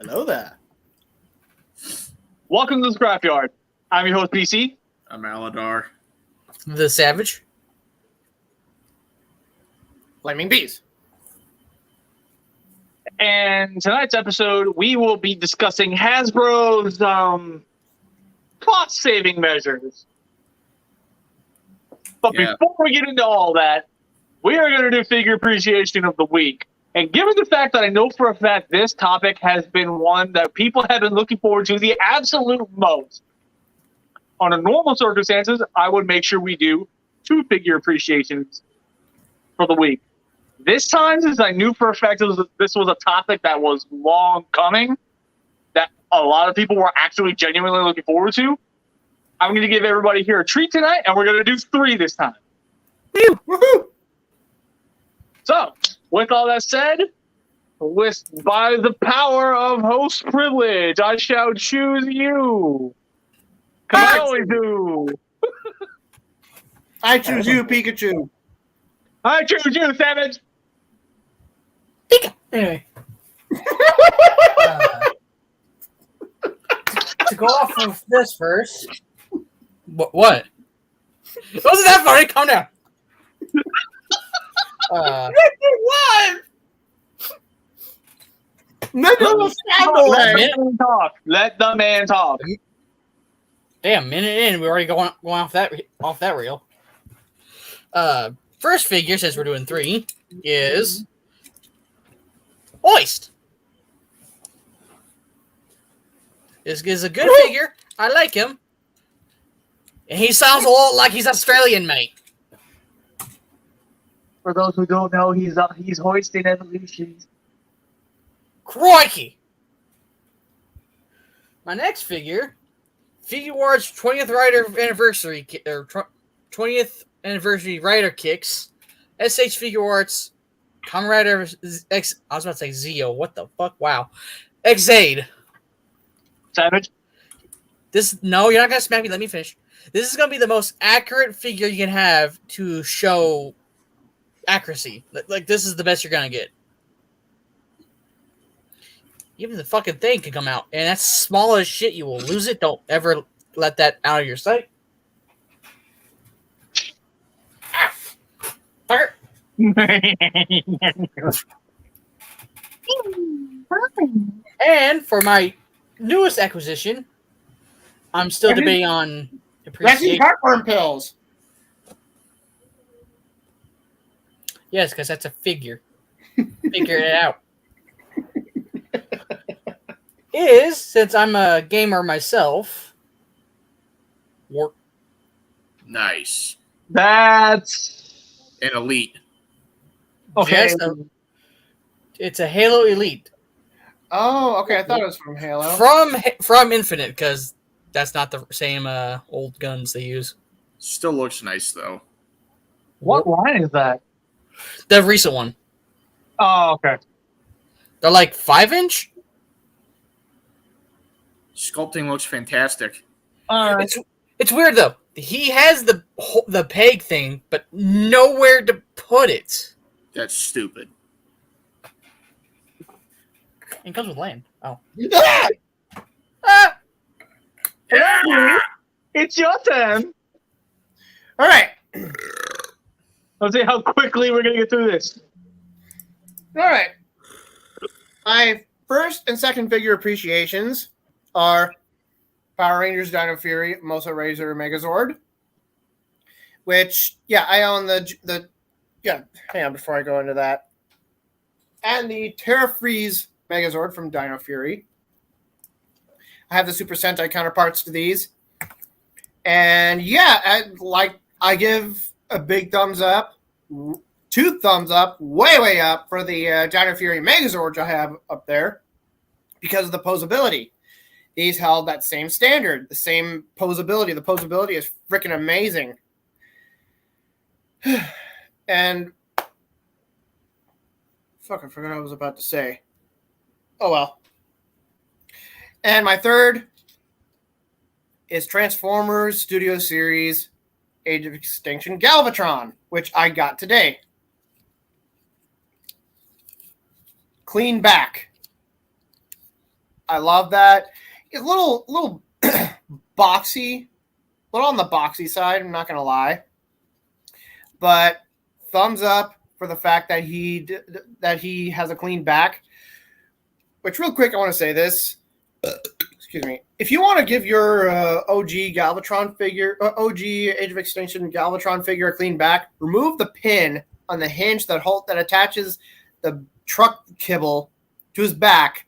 Hello there. Welcome to the Scrapyard. I'm your host, PC. I'm Aladar. The Savage. Flaming Bees. And tonight's episode, we will be discussing Hasbro's cost-saving measures. But before we get into all that, we are going to do figure appreciation of the week. And given the fact that I know for a fact this topic has been one that people have been looking forward to the absolute most, on a normal circumstances, I would make sure we do 2 figure appreciations for the week. This time, since I knew for a fact this was a topic that was long coming, that a lot of people were actually genuinely looking forward to, I'm going to give everybody here a treat tonight, and we're going to do 3 this time. Woohoo! So, with all that said, by the power of host privilege, I shall choose you. Because I always do. I choose you, Pikachu. I choose you, Savage. Pika. Anyway. To go off of this first. What? It wasn't that funny. Calm down. What? Let the man talk. Damn, minute in, we're already going off that reel. First figure, since we're doing 3, is Hoist. This is a good figure. I like him. And he sounds a lot like he's Australian, mate. For those who don't know, he's Hoist in Evolutions. Crikey! My next figure, Figure Arts 20th Rider Anniversary, or 20th Anniversary Rider Kicks, SH Figure Arts, Kamen Rider X. I was about to say Zeo. What the fuck? Wow. Xaid. Savage. No, you're not gonna smack me. Let me finish. This is gonna be the most accurate figure you can have to show accuracy. Like this is the best you're gonna get. Even the fucking thing can come out, and that's small as shit. You will lose it. Don't ever let that out of your sight. Fucker. And for my newest acquisition, I'm still debating on appreciation. Heartburn pills. Yes, because that's a figure. Figure it out. Is, since I'm a gamer myself, Warp. Nice. That's An elite. okay. Yes, it's a Halo Elite. Oh, okay. I thought it was from Halo. From Infinite, because that's not the same old guns they use. Still looks nice, though. What line is that? The recent one. Oh, okay. They're like 5-inch. Sculpting looks fantastic. It's weird though. He has the peg thing, but nowhere to put it. That's stupid. It comes with land. Oh. Ah! It's your turn. All right. Let's see how quickly we're gonna get through this. All right. My first and second figure appreciations are Power Rangers Dino Fury, Mosa Razor Megazord. Which, yeah, I own the hang on before I go into that. And the Terra Freeze Megazord from Dino Fury. I have the Super Sentai counterparts to these. And yeah, I give a big thumbs up, 2 thumbs up, way up for the Dino Fury Megazord I have up there because of the posability. These held that same standard, the same posability. The posability is freaking amazing. And fuck, I forgot what I was about to say. Oh well. And my third is Transformers Studio Series Age of Extinction Galvatron, which I got today. Clean back. I love that. It's a little boxy, a little on the boxy side. I'm not gonna lie, but thumbs up for the fact that he has a clean back. Which, real quick, I want to say this. Excuse me. If you want to give your OG Galvatron figure, OG Age of Extinction Galvatron figure a clean back, remove the pin on the hinge that attaches the truck kibble to his back,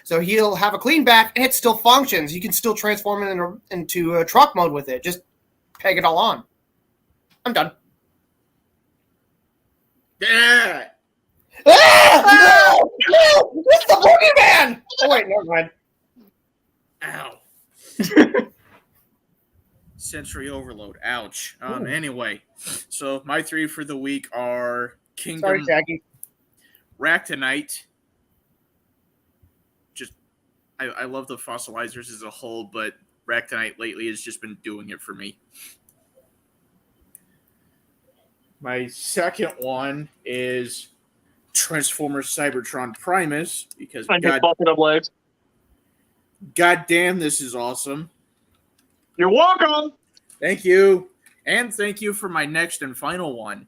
so he'll have a clean back and it still functions. You can still transform it into truck mode with it. Just peg it all on. I'm done. Yeah. Ah! No! It's the boogeyman! Oh wait, never mind. Ow. Sensory overload. Ouch. Anyway, so my 3 for the week are Kingdom, Sorry, Jackie. Ractonite. Just, I love the fossilizers as a whole, but Ractonite lately has just been doing it for me. My second one is Transformers Cybertron Primus, because I just busted up legs. God damn, this is awesome. You're welcome. Thank you. And thank you for my next and final one.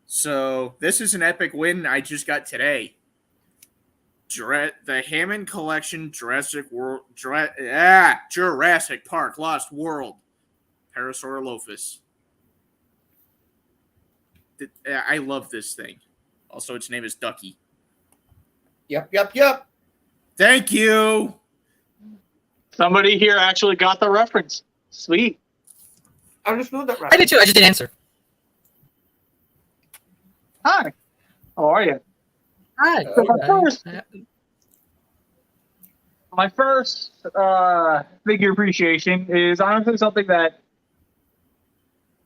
So this is an epic win I just got today. The Hammond Collection Jurassic Park Lost World Parasaurolophus. I love this thing. Also, its name is Ducky. Yep. Thank you. Somebody here actually got the reference. Sweet. I understood that right. I did too. I just didn't answer. Hi. How are you? Hi. My first figure appreciation is honestly something that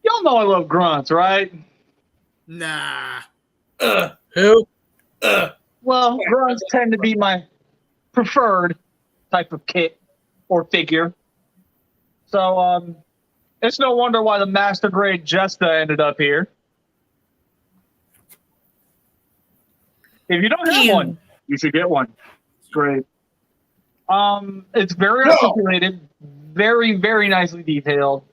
y'all know I love grunts, right? Nah. Who? Well, grunts tend to be my preferred type of kit or figure. So it's no wonder why the Master Grade Jesta ended up here. If you don't have one, you should get one. It's great. It's very articulated, very, very nicely detailed.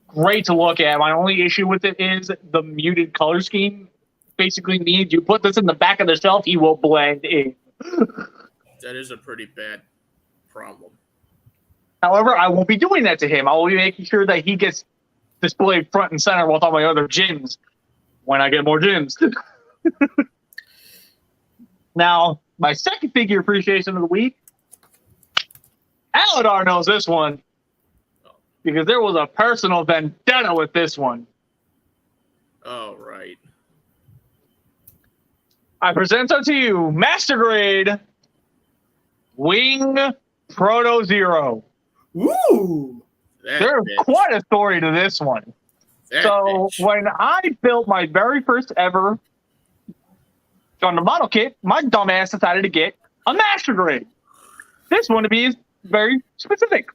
Great to look at. My only issue with it is the muted color scheme. Basically means you put this in the back of the shelf, he will blend in. That is a pretty bad problem. However, I won't be doing that to him. I will be making sure that he gets displayed front and center with all my other gyms when I get more gyms. Now, my second figure appreciation of the week, Aladar knows this one because there was a personal vendetta with this one. Oh, right. I present unto you Master Grade Wing Proto Zero. Ooh. There's quite a story to this one. When I built my very first ever Gundam model kit, my dumbass decided to get a Master Grade. This one to be is very specific.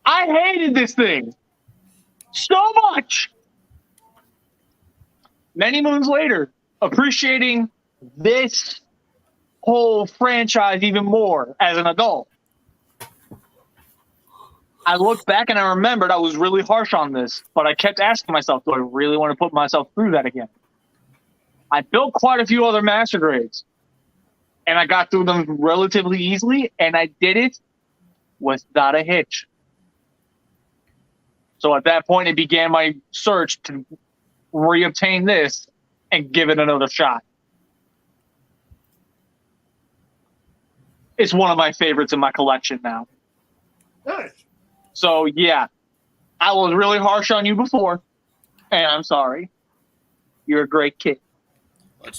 I hated this thing so much. Many moons later, appreciating this whole franchise even more as an adult, I looked back and I remembered I was really harsh on this, but I kept asking myself, do I really want to put myself through that again? I built quite a few other Master Grades, and I got through them relatively easily, and I did it without a hitch. So at that point, it began my search to reobtain this and give it another shot. It's one of my favorites in my collection now. Nice. So, yeah, I was really harsh on you before, and I'm sorry. You're a great kid.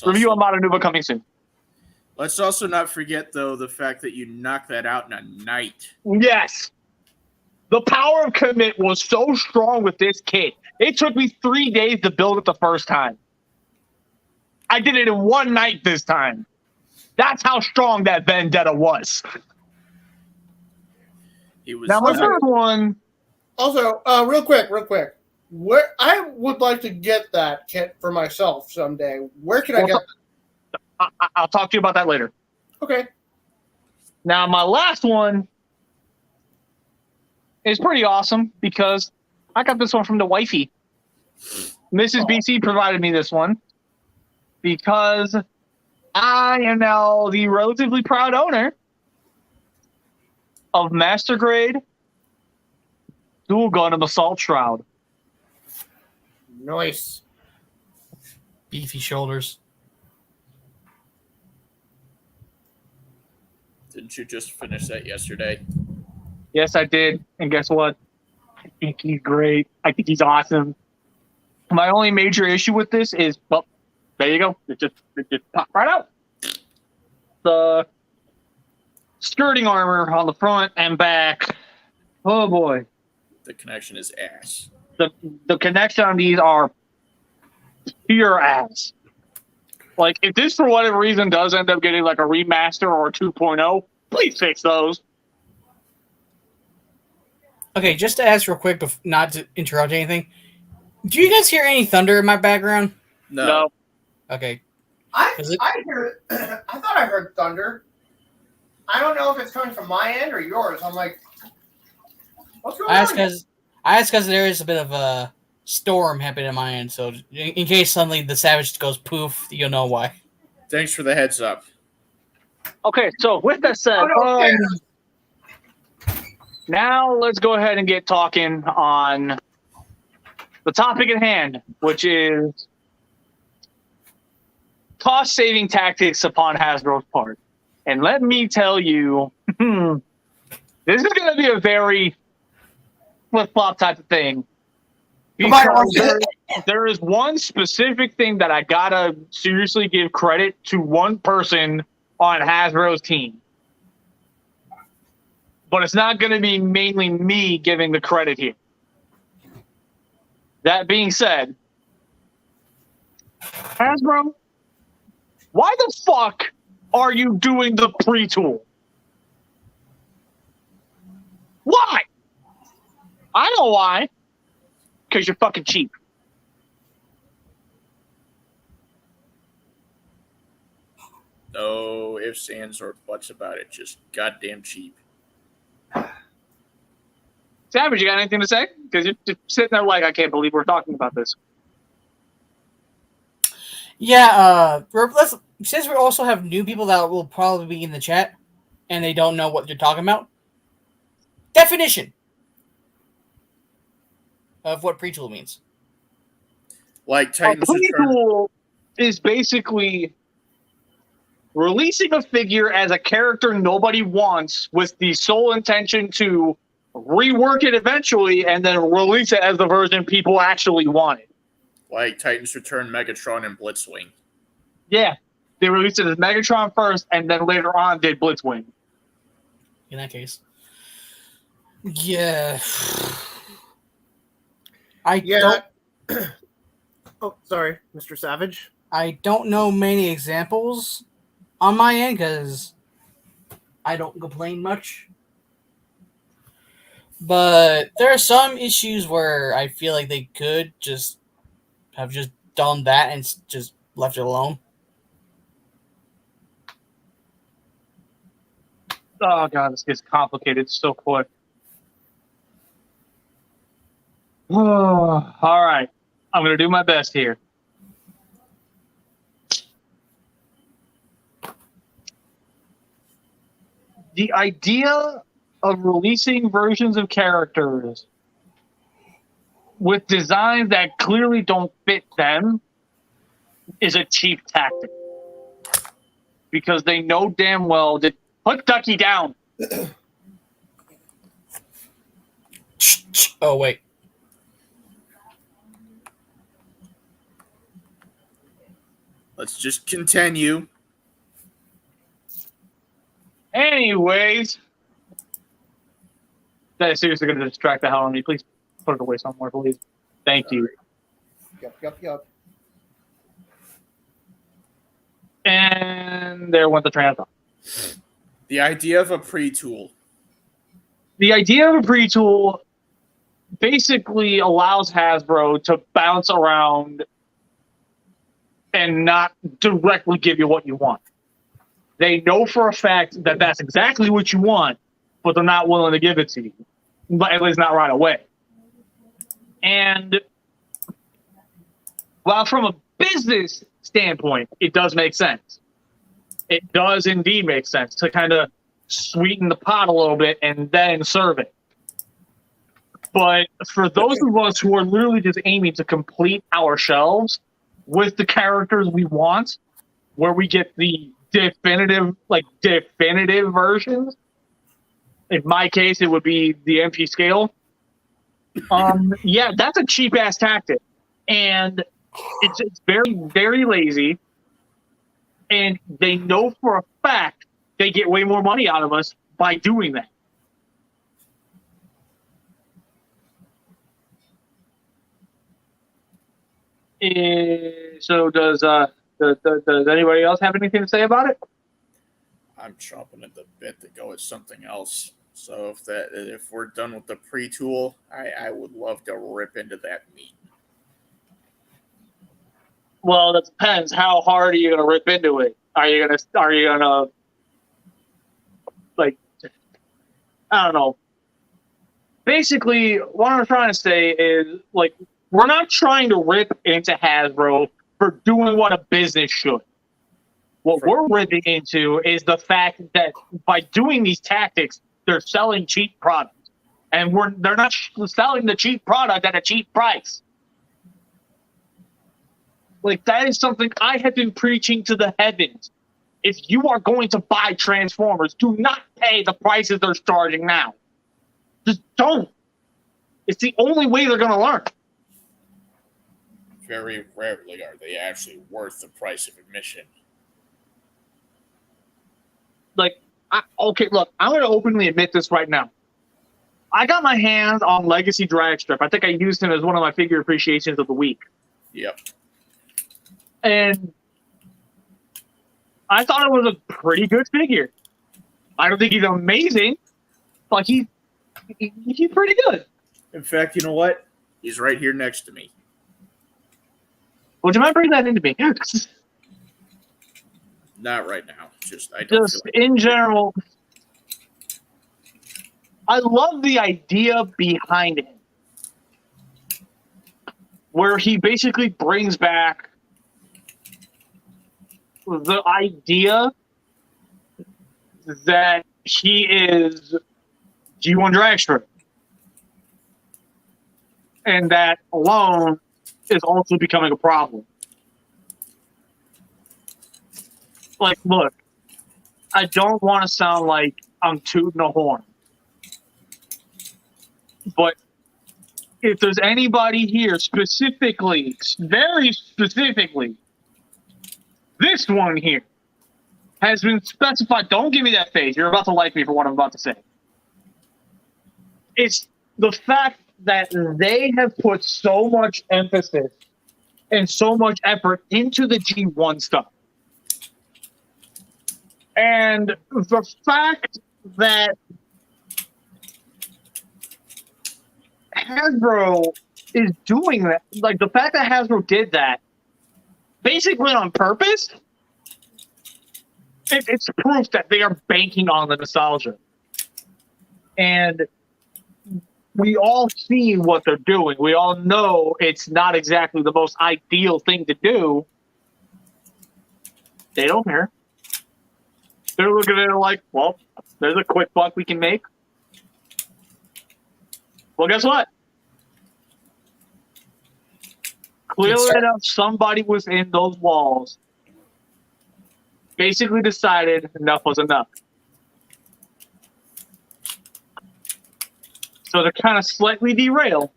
Review on Modern Nuba coming soon. Let's also not forget, though, the fact that you knocked that out in a night. Yes. The power of commit was so strong with this kit. It took me 3 days to build it the first time. I did it in one night this time. That's how strong that vendetta was. He was Now, my third one. Also, real quick. Where I would like to get that kit for myself someday. Where can I get that? I'll talk to you about that later. Okay. Now, my last one is pretty awesome because I got this one from the wifey. Mrs. BC provided me this one because I am now the relatively proud owner of Master Grade Dual Gundam Assault Shroud. Nice. Beefy shoulders. Didn't you just finish that yesterday? Yes, I did. And guess what? I think he's great. I think he's awesome. My only major issue with this is, well, there you go. It just popped right out. The skirting armor on the front and back. Oh boy. The connection is ass. The connection on these are pure ass. Like, if this for whatever reason does end up getting like a remaster or a 2.0, please fix those. Okay, just to ask real quick, not to interrupt anything. Do you guys hear any thunder in my background? No. Okay. I Is it- heard. I thought I heard thunder. I don't know if it's coming from my end or yours. I'm like, what's going I asked on? because there is a bit of a storm happening on my end, so in case suddenly the Savage goes poof, you'll know why. Thanks for the heads up. Okay, so with that said, now let's go ahead and get talking on the topic at hand, which is cost-saving tactics upon Hasbro's part. And let me tell you, this is going to be a very flip-flop type of thing. Because there is one specific thing that I gotta seriously give credit to one person on Hasbro's team. But it's not going to be mainly me giving the credit here. That being said, Hasbro, why the fuck are you doing the pre-tool? Why? I know why. Because you're fucking cheap. No ifs, ands, or buts about it. Just goddamn cheap. Savage, you got anything to say? Because you're just sitting there like, I can't believe we're talking about this. Yeah, since we also have new people that will probably be in the chat, and they don't know what you're talking about, definition of what pre-tool means. Like Titans A Return. pre-tool is basically releasing a figure as a character nobody wants with the sole intention to rework it eventually and then release it as the version people actually wanted. Like Titans Return, Megatron, and Blitzwing. Yeah, they released it as Megatron first and then later on did Blitzwing. In that case. Yeah. Yeah. Oh, sorry, Mr. Savage. I don't know many examples on my end because I don't complain much. But there are some issues where I feel like they could just have just done that and just left it alone. Oh god, this gets complicated so quick. All right, I'm gonna do my best here. The idea of releasing versions of characters with designs that clearly don't fit them is a cheap tactic. Because they know damn well that put Ducky down. Oh, wait. Let's just continue. Anyways, that is seriously going to distract the hell out of me. Please put it away somewhere, please. Thank you. Yep. And there went the train of thought. The idea of a pre-tool. The idea of a pre-tool basically allows Hasbro to bounce around and not directly give you what you want. They know for a fact that that's exactly what you want, but they're not willing to give it to you, but at least not right away. And while from a business standpoint, it does make sense. It does indeed make sense to kind of sweeten the pot a little bit and then serve it. But for those of us who are literally just aiming to complete our shelves with the characters we want, where we get the definitive versions. In my case, it would be the MP scale. Yeah, that's a cheap ass tactic, and it's very, very lazy. And they know for a fact they get way more money out of us by doing that. So does anybody else have anything to say about it? I'm chomping at the bit to go with something else. So if we're done with the pre-tool, I would love to rip into that meat. Well, that depends. How hard are you gonna rip into it? Are you gonna like, I don't know. Basically, what I'm trying to say is, like, we're not trying to rip into Hasbro for doing what a business should. What we're ripping into is the fact that by doing these tactics, they're selling cheap products, and they're not selling the cheap product at a cheap price. Like, that is something I have been preaching to the heavens. If you are going to buy Transformers, do not pay the prices they're charging now. Just don't. It's the only way they're going to learn. Very rarely are they actually worth the price of admission. Like, okay, look, I'm going to openly admit this right now. I got my hands on Legacy Dragstrip. I think I used him as one of my figure appreciations of the week. Yep. And I thought it was a pretty good figure. I don't think he's amazing, but he's pretty good. In fact, you know what? He's right here next to me. Would you mind bringing that into me? Not right now. I don't Just feel like in general, I love the idea behind it, where he basically brings back the idea that he is G1 Dragster, and that alone is also becoming a problem. Like, look, I don't want to sound like I'm tooting a horn, but if there's anybody here specifically, very specifically, this one here has been specified. Don't give me that face. You're about to like me for what I'm about to say. It's the fact that they have put so much emphasis and so much effort into the G1 stuff. And the fact that Hasbro is doing that, like the fact that Hasbro did that, basically on purpose, it's proof that they are banking on the nostalgia. And we all see what they're doing. We all know it's not exactly the most ideal thing to do. They don't care. They're looking at it like, well, there's a quick buck we can make. Well, guess what? Clearly enough, somebody within those walls basically decided enough was enough. So to kind of slightly derail,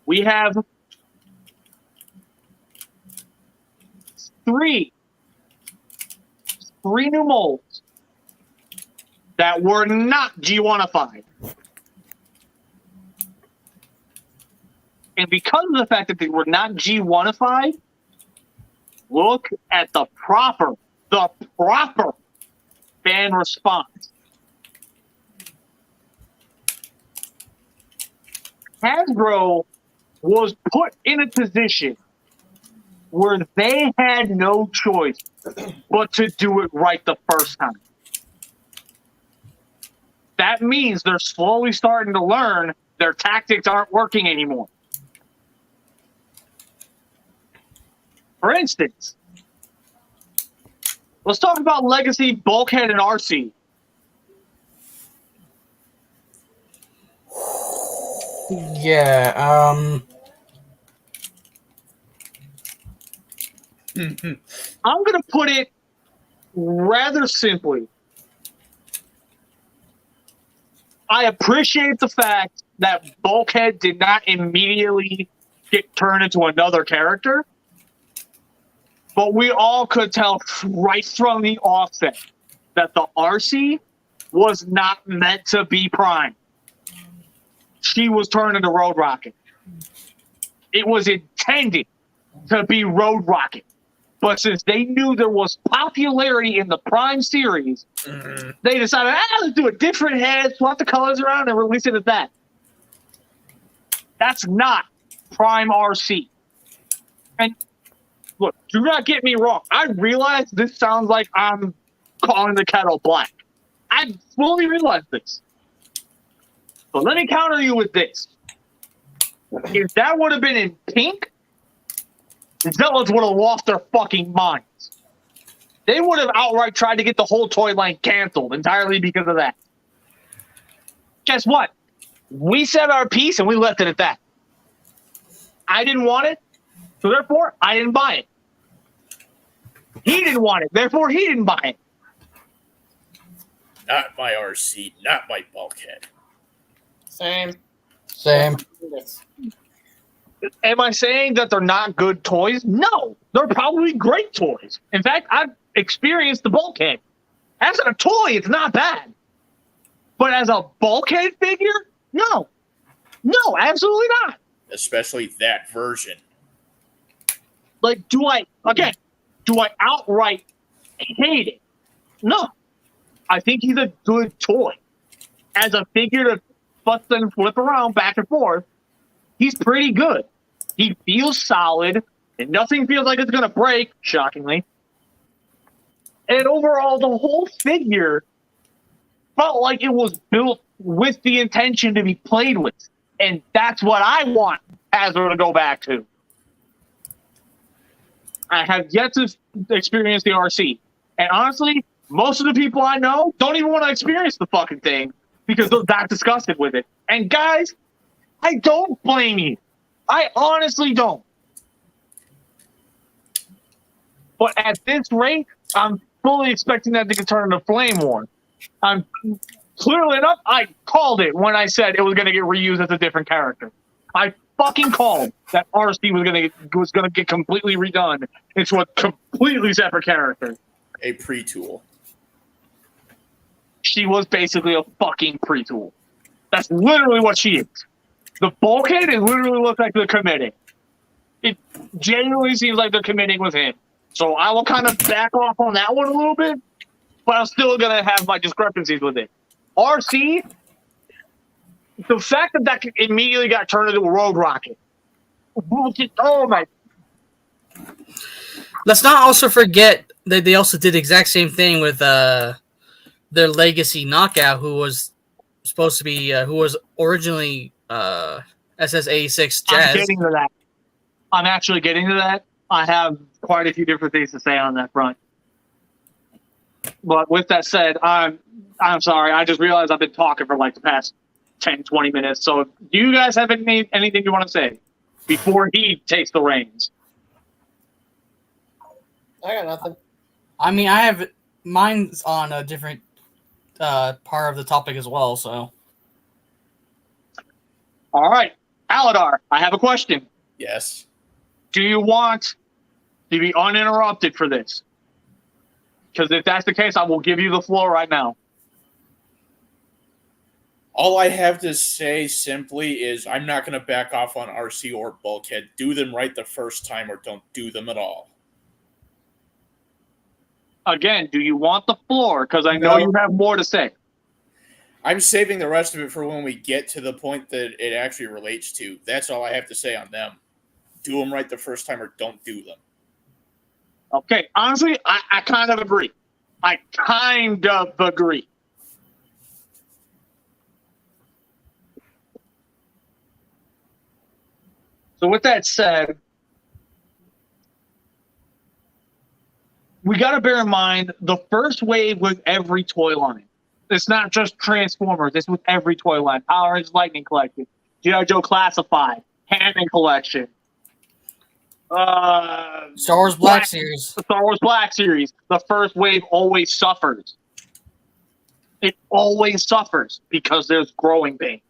we have three new molds that were not G1ified. And because of the fact that they were not G1ified, look at the proper fan response. Hasbro was put in a position where they had no choice but to do it right the first time. That means they're slowly starting to learn their tactics aren't working anymore. For instance, let's talk about Legacy, Bulkhead, and RC. Yeah. I'm going to put it rather simply. I appreciate the fact that Bulkhead did not immediately get turned into another character, but we all could tell right from the offset that the RC was not meant to be Prime. She was turned into Road Rocket. It was intended to be Road Rocket. But since they knew there was popularity in the Prime series, they decided, let's do a different head, swap the colors around, and release it at that. That's not Prime RC. And look, do not get me wrong. I realize this sounds like I'm calling the kettle black. I fully realize this. But let me counter you with this. If that would have been in pink, the Zealots would have lost their fucking minds. They would have outright tried to get the whole toy line canceled entirely because of that. Guess what? We said our piece and we left it at that. I didn't want it, so therefore I didn't buy it. He didn't want it, therefore he didn't buy it. Not my RC, not my Bulkhead. Same. Am I saying that they're not good toys? No, they're probably great toys. In fact, I've experienced the Bulkhead. As a toy, it's not bad. But as a Bulkhead figure, no. No, absolutely not. Especially that version. Like, do I outright hate it? No. I think he's a good toy. As a figure to bust and flip around back and forth, he's pretty good. He feels solid, and nothing feels like it's going to break, shockingly. And overall, the whole figure felt like it was built with the intention to be played with. And that's what I want Hasbro to go back to. I have yet to experience the RC. And honestly, most of the people I know don't even want to experience the fucking thing because they're that disgusted with it. And guys, I don't blame you. I honestly don't. But at this rate, I'm fully expecting that to get turned into Flame War. I'm clearly enough, I called it when I said it was going to get reused as a different character. I fucking called that RC was going to get completely redone into a completely separate character. A pre-tool. She was basically a fucking pre-tool. That's literally what she is. The Bulkhead, it literally looks like they're committing. It genuinely seems like they're committing with him. So I will kind of back off on that one a little bit, but I'm still going to have my discrepancies with it. RC, the fact that immediately got turned into a Road Rocket. Oh my. Let's not also forget that they also did the exact same thing with their Legacy Knockout, who was supposed to be, who was originally SS86 Jazz. I'm getting to that. I'm actually getting to that. I have quite a few different things to say on that front. But with that said, I'm sorry. I just realized I've been talking for like the past 10, 20 minutes. So do you guys have anything you want to say before he takes the reins? I got nothing. I mean, I have mine's on a different part of the topic as well, so. All right. Aladar, I have a question. Yes. Do you want to be uninterrupted for this? Because if that's the case, I will give you the floor right now. All I have to say simply is I'm not going to back off on RC or Bulkhead. Do them right the first time or don't do them at all. Again, do you want the floor? Because I know you have more to say. I'm saving the rest of it for when we get to the point that it actually relates to. That's all I have to say on them. Do them right the first time or don't do them. Okay, honestly, I kind of agree. I kind of agree. So with that said, we got to bear in mind the first wave with every toy line. It's not just Transformers. It's with every toy line. Power Rangers Lightning Collection, G.I. Joe Classified, Hammond Collection, Star Wars Black Series. Star Wars Black Series. The first wave always suffers. It always suffers because there's growing pains.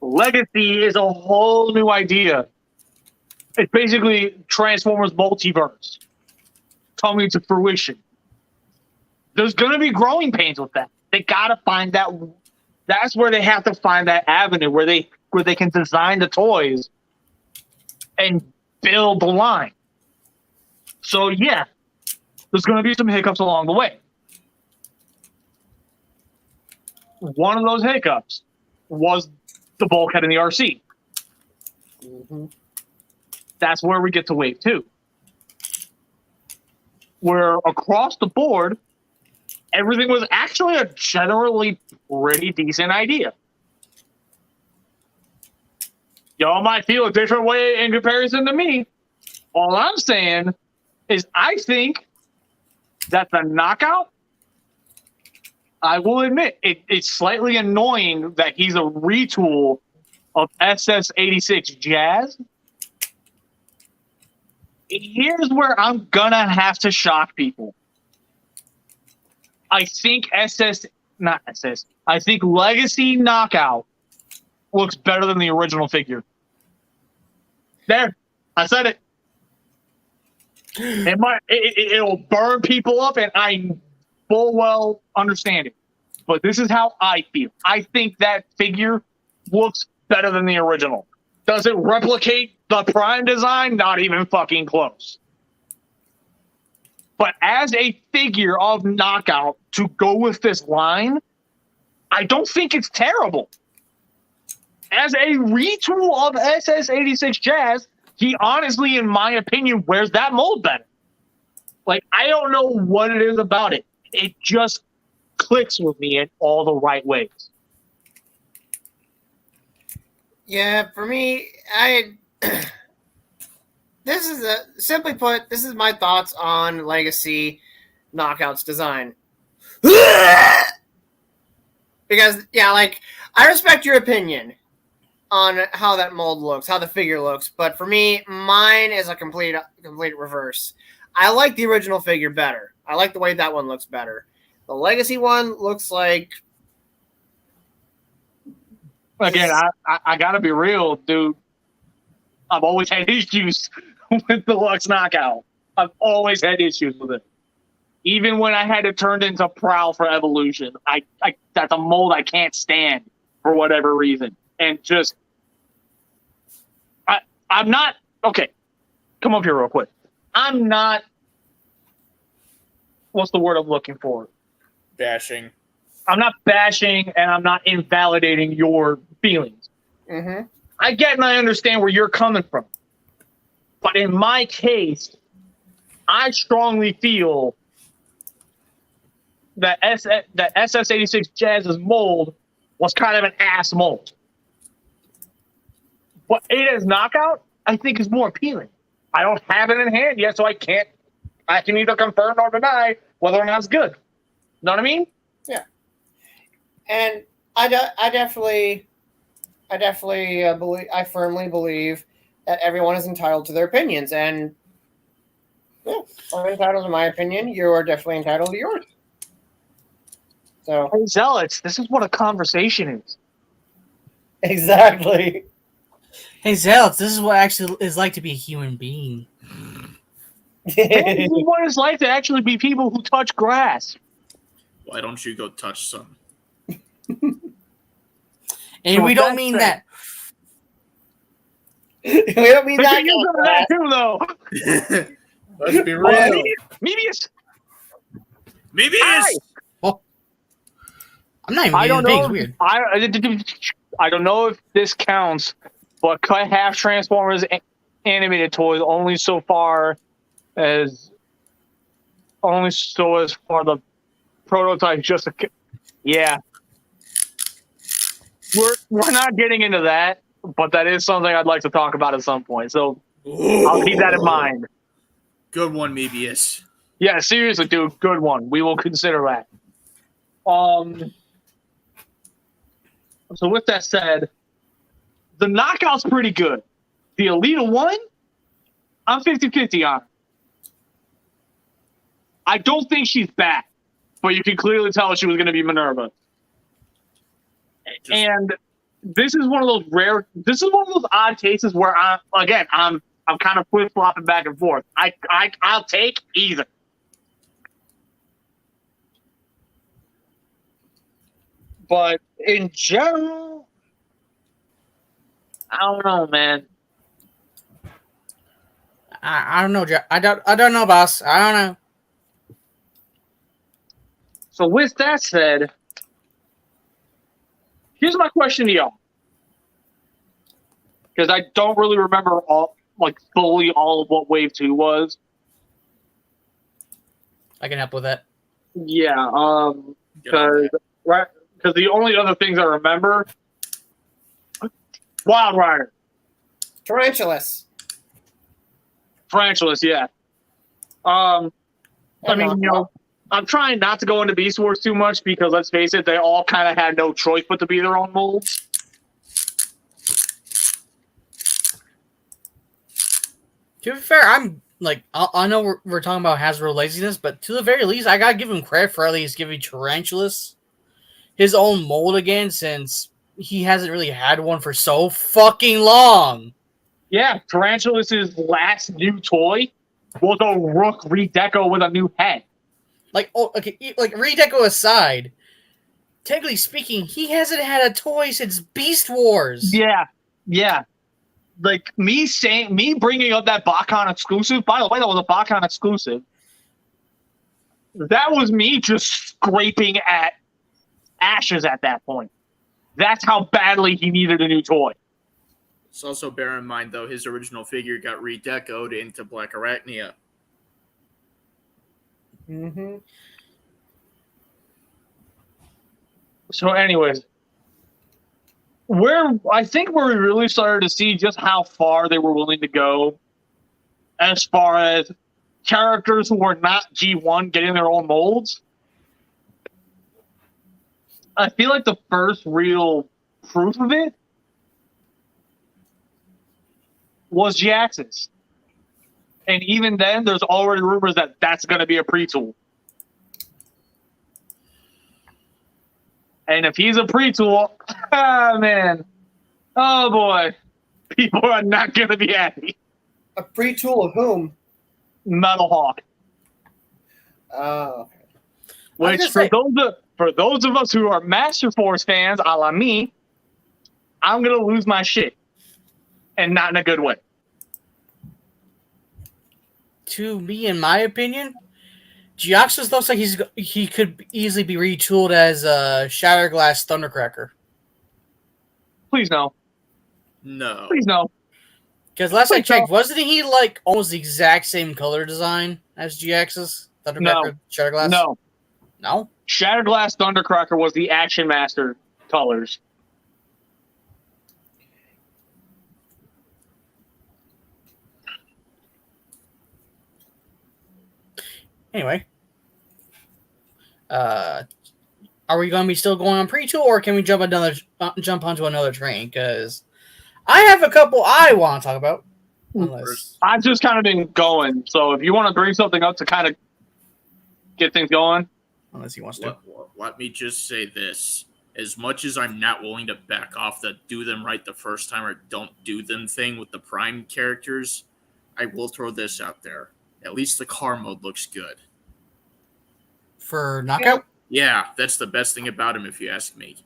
Legacy is a whole new idea. It's basically Transformers multiverse coming to fruition. There's going to be growing pains with that. They got to find that. That's where they have to find that avenue where they can design the toys and build the line. So yeah, there's going to be some hiccups along the way. One of those hiccups was the bulkhead in the RC. Mm-hmm. That's where we get to wave 2. Where across the board, everything was actually a generally pretty decent idea. Y'all might feel a different way in comparison to me. All I'm saying is I think that the knockout, I will admit, it's slightly annoying that he's a retool of SS86 Jazz. Here's where I'm gonna have to shock people. I think I think Legacy Knockout looks better than the original figure. There, I said it. It'll burn people up, and I full well understand it. But this is how I feel. I think that figure looks better than the original. Does it replicate the Prime design? Not even fucking close. But as a figure of Knockout to go with this line, I don't think it's terrible. As a retool of SS86 Jazz, he honestly, in my opinion, wears that mold better. Like, I don't know what it is about it. It just clicks with me in all the right ways. Yeah, for me, simply put, this is my thoughts on Legacy Knockout's design. Because, yeah, like, I respect your opinion on how that mold looks, how the figure looks, but for me, mine is a complete reverse. I like the original figure better. I like the way that one looks better. The Legacy one looks like... Again, I gotta be real, dude. I've always had issues with the Lux Knockout. I've always had issues with it. Even when I had it turned into Prowl for Evolution, that's a mold I can't stand for whatever reason. And just, I'm not, okay, come up here real quick. I'm not, what's the word I'm looking for? Bashing. I'm not bashing and I'm not invalidating your feelings. Mm-hmm. I get and I understand where you're coming from. But in my case, I strongly feel that SS86 Jazz's mold was kind of an ass mold. But it as Knockout, I think is more appealing. I don't have it in hand yet, so I can either confirm or deny whether or not it's good. Know what I mean? Yeah. And I firmly believe that everyone is entitled to their opinions, and yeah, I'm entitled to my opinion. You are definitely entitled to yours. So, hey, Zealots, this is what a conversation is. Exactly. Hey, Zealots, this is what actually is like to be a human being. This is what it's like to actually be people who touch grass. Why don't you go touch some? And we don't mean that. We don't mean that. You go to that too, though. Let's be real. Mebius. Mebius. Well, I'm not even I don't being know. weird. I don't know if this counts, but cut half Transformers animated toys only so far as only stores for the prototype. Yeah. We're not getting into that, but that is something I'd like to talk about at some point. So I'll keep that in mind. Good one, Mebius. Yeah, seriously, dude, good one. We will consider that. So with that said, the knockout's pretty good. The Alita 1, I'm 50-50 on. I don't think she's bad, but you can clearly tell she was going to be Minerva. And this is one of those odd cases where I'm kind of flip-flopping back and forth. I'll take either. But in general, I don't know, man. I don't know, I don't know, boss. I don't know. So with that said, here's my question to y'all. Because I don't really remember fully all of what Wave 2 was. I can help with that. Yeah, because the only other things I remember, Wild Rider. Tarantulas. Yeah. I mean, I'm trying not to go into Beast Wars too much because, let's face it, they all kind of had no choice but to be their own molds. To be fair, I'm like, I know we're talking about Hasbro laziness, but to the very least, I gotta give him credit for at least giving Tarantulas his own mold again, since he hasn't really had one for so fucking long. Yeah, Tarantulas' last new toy was a Rook redeco with a new head. Like redeco aside, technically speaking, he hasn't had a toy since Beast Wars. Yeah. Like me bringing up that BotCon exclusive. By the way, that was a BotCon exclusive. That was me just scraping at ashes at that point. That's how badly he needed a new toy. Let's also bear in mind, though, his original figure got redecoed into Black Arachnia. Mm-hmm. So, anyways, I think where we really started to see just how far they were willing to go as far as characters who were not G1 getting their own molds. I feel like the first real proof of it was G-Axis. And even then, there's already rumors that that's going to be a pre-tool. And if he's a pre-tool, man, oh boy, people are not going to be happy. A pre-tool of whom? Metal Hawk. Oh, okay. Which, for those of us who are Master Force fans, a la me, I'm going to lose my shit. And not in a good way. To me, in my opinion, Geoxys looks like he could easily be retooled as a Shatterglass Thundercracker. Please no. No. Please no. Because last I checked, wasn't he like almost the exact same color design as Geoxys Thundercracker? No. Shatterglass? No? Shatterglass Thundercracker was the Action Master colors. Anyway, are we going to be still going on pre-tool, or can we jump onto another train? Because I have a couple I want to talk about. Unless I've just kind of been going, so if you want to bring something up to kind of get things going. Unless he wants to. Let me just say this. As much as I'm not willing to back off the do them right the first time or don't do them thing with the Prime characters, I will throw this out there. At least the car mode looks good. For Knockout? Yeah, that's the best thing about him if you ask me.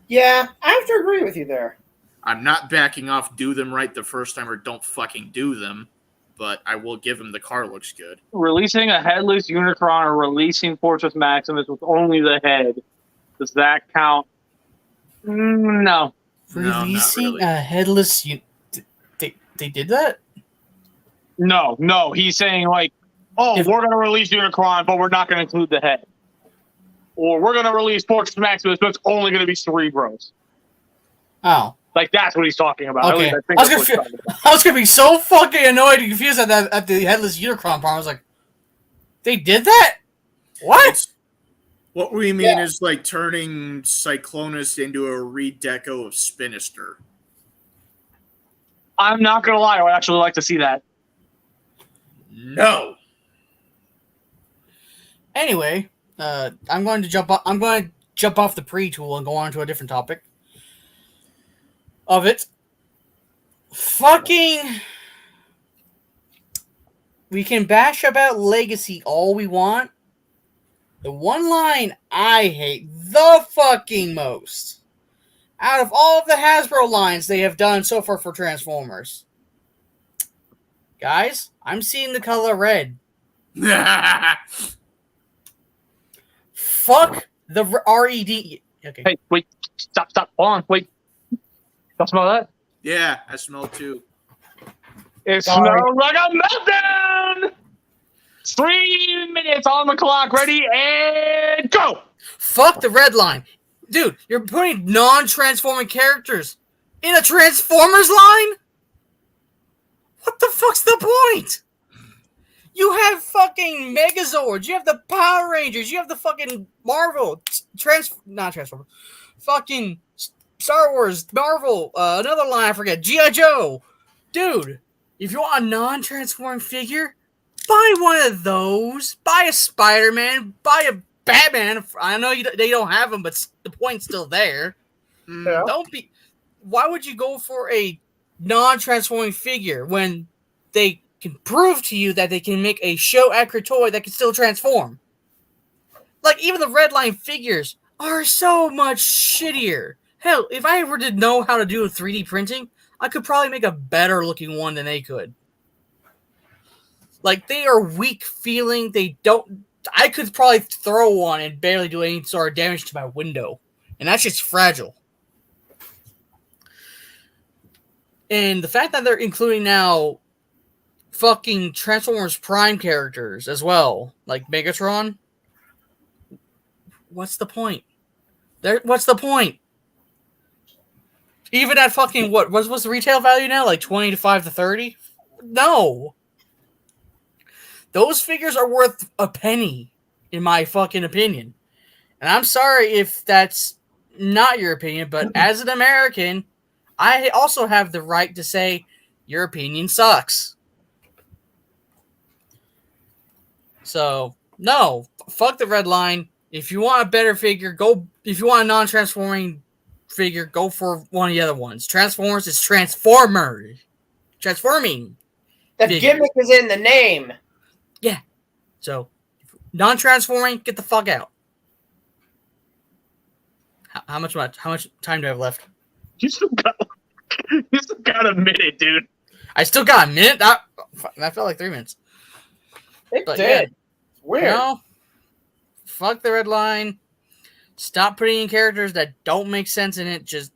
Yeah, I have to agree with you there. I'm not backing off do them right the first time or don't fucking do them, but I will give him the car looks good. Releasing a headless Unicron or releasing Fortress Maximus with only the head, does that count? No. Releasing a headless... They did that? No. He's saying, like, we're going to release Unicron, but we're not going to include the head. Or we're going to release Fortress Maximus, but it's only going to be Cerebros. Oh. Like, that's what he's talking about. Okay. At least I think that's what he's talking about. I was gonna be so fucking annoyed and confused at the headless Unicron part. I was like, they did that? What? What we mean is like turning Cyclonus into a redeco of Spinister. I'm not going to lie. I would actually like to see that. No. Anyway, I'm going to jump off the pre-tool and go on to a different topic of it. Fucking, we can bash about Legacy all we want. The one line I hate the fucking most out of all of the Hasbro lines they have done so far for Transformers. Guys, I'm seeing the color red. Fuck the RED. Okay. Hey, wait. Stop. Hold on. Wait. Y'all smell that? Yeah, I smell it too. It smells like a meltdown! 3 minutes on the clock. Ready, and go! Fuck the red line. Dude, you're putting non-transforming characters in a Transformers line? What the fuck's the point? You have fucking Megazords, you have the Power Rangers, you have the fucking Marvel, not Transformers, fucking Star Wars, Marvel, another line I forget, G.I. Joe. Dude, if you want a non-transforming figure, buy one of those. Buy a Spider-Man, buy a Batman. I know they don't have them, but the point's still there. Yeah. Why would you go for a non-transforming figure when they can prove to you that they can make a show-accurate toy that can still transform? Like, even the Redline figures are so much shittier. Hell, if I ever did know how to do 3D printing, I could probably make a better-looking one than they could. Like, they are weak feeling. I could probably throw one and barely do any sort of damage to my window. And that's just fragile. And the fact that they're including now fucking Transformers Prime characters as well, like Megatron, what's the point? What's the point? Even at fucking what's the retail value now? Like 25 to 30? No. Those figures are worth a penny, in my fucking opinion. And I'm sorry if that's not your opinion, but as an American, I also have the right to say your opinion sucks. So, no, fuck the red line. If you want a better figure, if you want a non-transforming figure, go for one of the other ones. Transformers is transforming. The figures. gimmick is in the name. Yeah. So, non-transforming, get the fuck out. How much time do I have left? You still got a minute, dude. I still got a minute? That felt like 3 minutes. It But did. yeah. Weird. No. Fuck the red line. Stop putting in characters that don't make sense in it. Just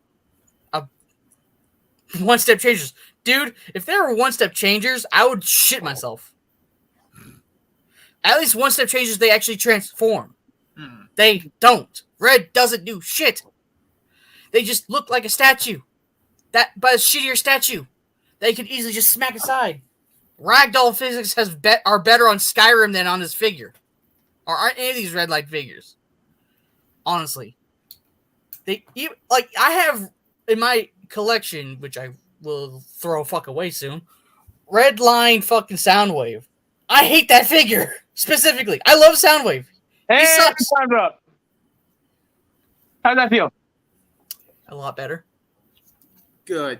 one-step changes. Dude, if there were one-step changers, I would shit myself. At least one-step changes, they actually transform. They don't. Red doesn't do shit. They just look like a statue. But a shittier statue. They could easily just smack aside. Ragdoll physics are better on Skyrim than on this figure. Or aren't any of these red light figures. Honestly. I have in my collection, which I will throw fuck away soon, red line fucking Soundwave. I hate that figure. Specifically. I love Soundwave. He sucks. Time's up. How'd that feel? A lot better. Good.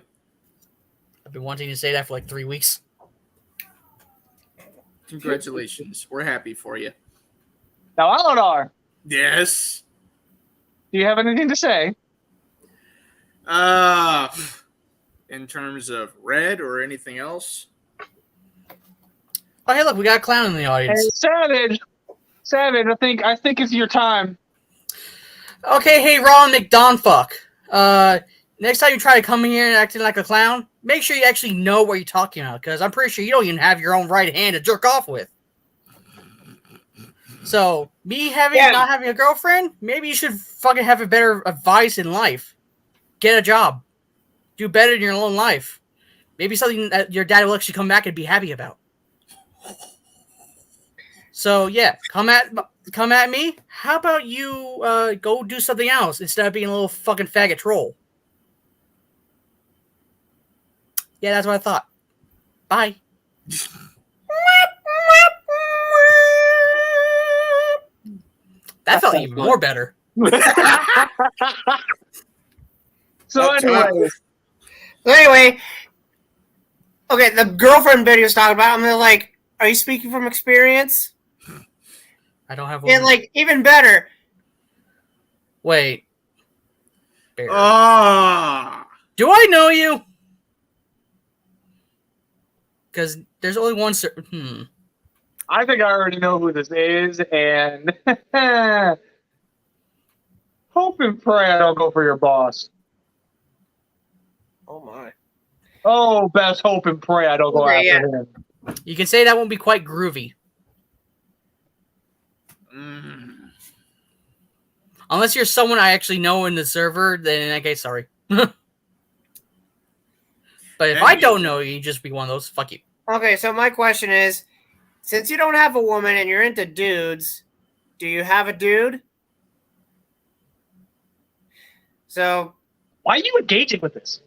I've been wanting to say that for like 3 weeks. Congratulations. We're happy for you. Now, Aladar, Yes. do you have anything to say? In terms of red or anything else? Oh, hey, look, we got a clown in the Hey, audience. Savage, I think it's your time. Okay, hey, Ron McDonfuck. Next time you try to come in here and acting like a clown, make sure you actually know what you're talking about, because I'm pretty sure you don't even have your own right hand to jerk off with. So, me not having a girlfriend, maybe you should fucking have a better advice in life. Get a job. Do better in your own life. Maybe something that your dad will actually come back and be happy about. So, yeah, come at me. How about you go do something else instead of being a little fucking faggot troll? Yeah, that's what I thought. Bye. That felt even more better. So anyway, okay, the girlfriend video was talking about, and they're like, "Are you speaking from experience?" I don't have one. And like, even better. Wait. Oh. Do I know you? Because there's only one. I think I already know who this is, and hope and pray I don't go for your boss. Oh my. Oh, best hope and pray I don't go after him. You can say that won't be quite groovy. Unless you're someone I actually know in the server, then in that case, sorry. But if I don't know you, just be one of those. Fuck you. Okay, so my question is, since you don't have a woman and you're into dudes, do you have a dude? So, why are you engaging with this?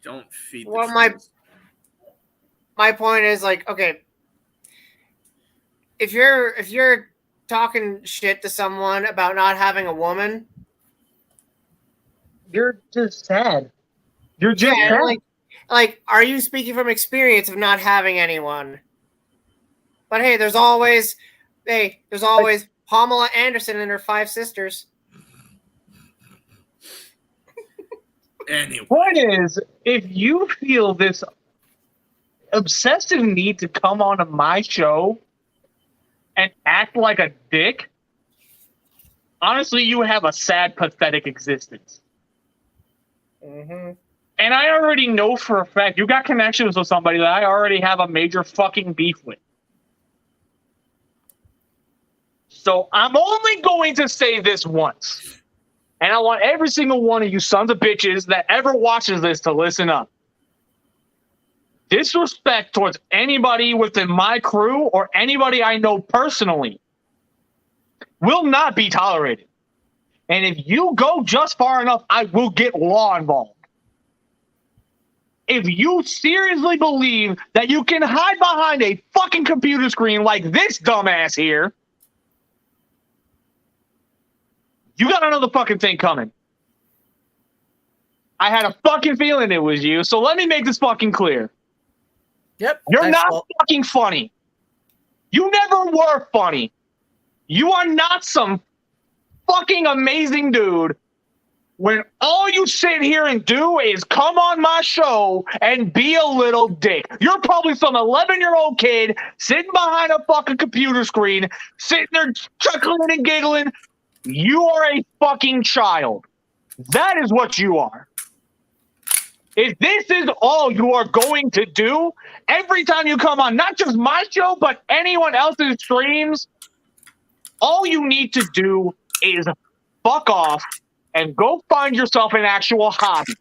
Don't feed. Well, my point is like, okay, if you're talking shit to someone about not having a woman, you're just sad. You're just sad. Like, are you speaking from experience of not having anyone? But hey, there's always Pamela Anderson and her 5 sisters. Anyway. Point is, if you feel this obsessive need to come onto my show and act like a dick, honestly, you have a sad, pathetic existence. Mm-hmm. And I already know for a fact you got connections with somebody that I already have a major fucking beef with. So I'm only going to say this once. And I want every single one of you sons of bitches that ever watches this to listen up. Disrespect towards anybody within my crew or anybody I know personally will not be tolerated. And if you go just far enough, I will get law involved. If you seriously believe that you can hide behind a fucking computer screen like this dumbass here, you got another fucking thing coming. I had a fucking feeling it was you, so let me make this fucking clear. Yep. You're not fucking funny. You never were funny. You are not some fucking amazing dude when all you sit here and do is come on my show and be a little dick. You're probably some 11-year-old kid sitting behind a fucking computer screen, sitting there chuckling and giggling. You are a fucking child. That is what you are. If this is all you are going to do every time you come on, not just my show, but anyone else's streams, all you need to do is fuck off and go find yourself an actual hobby.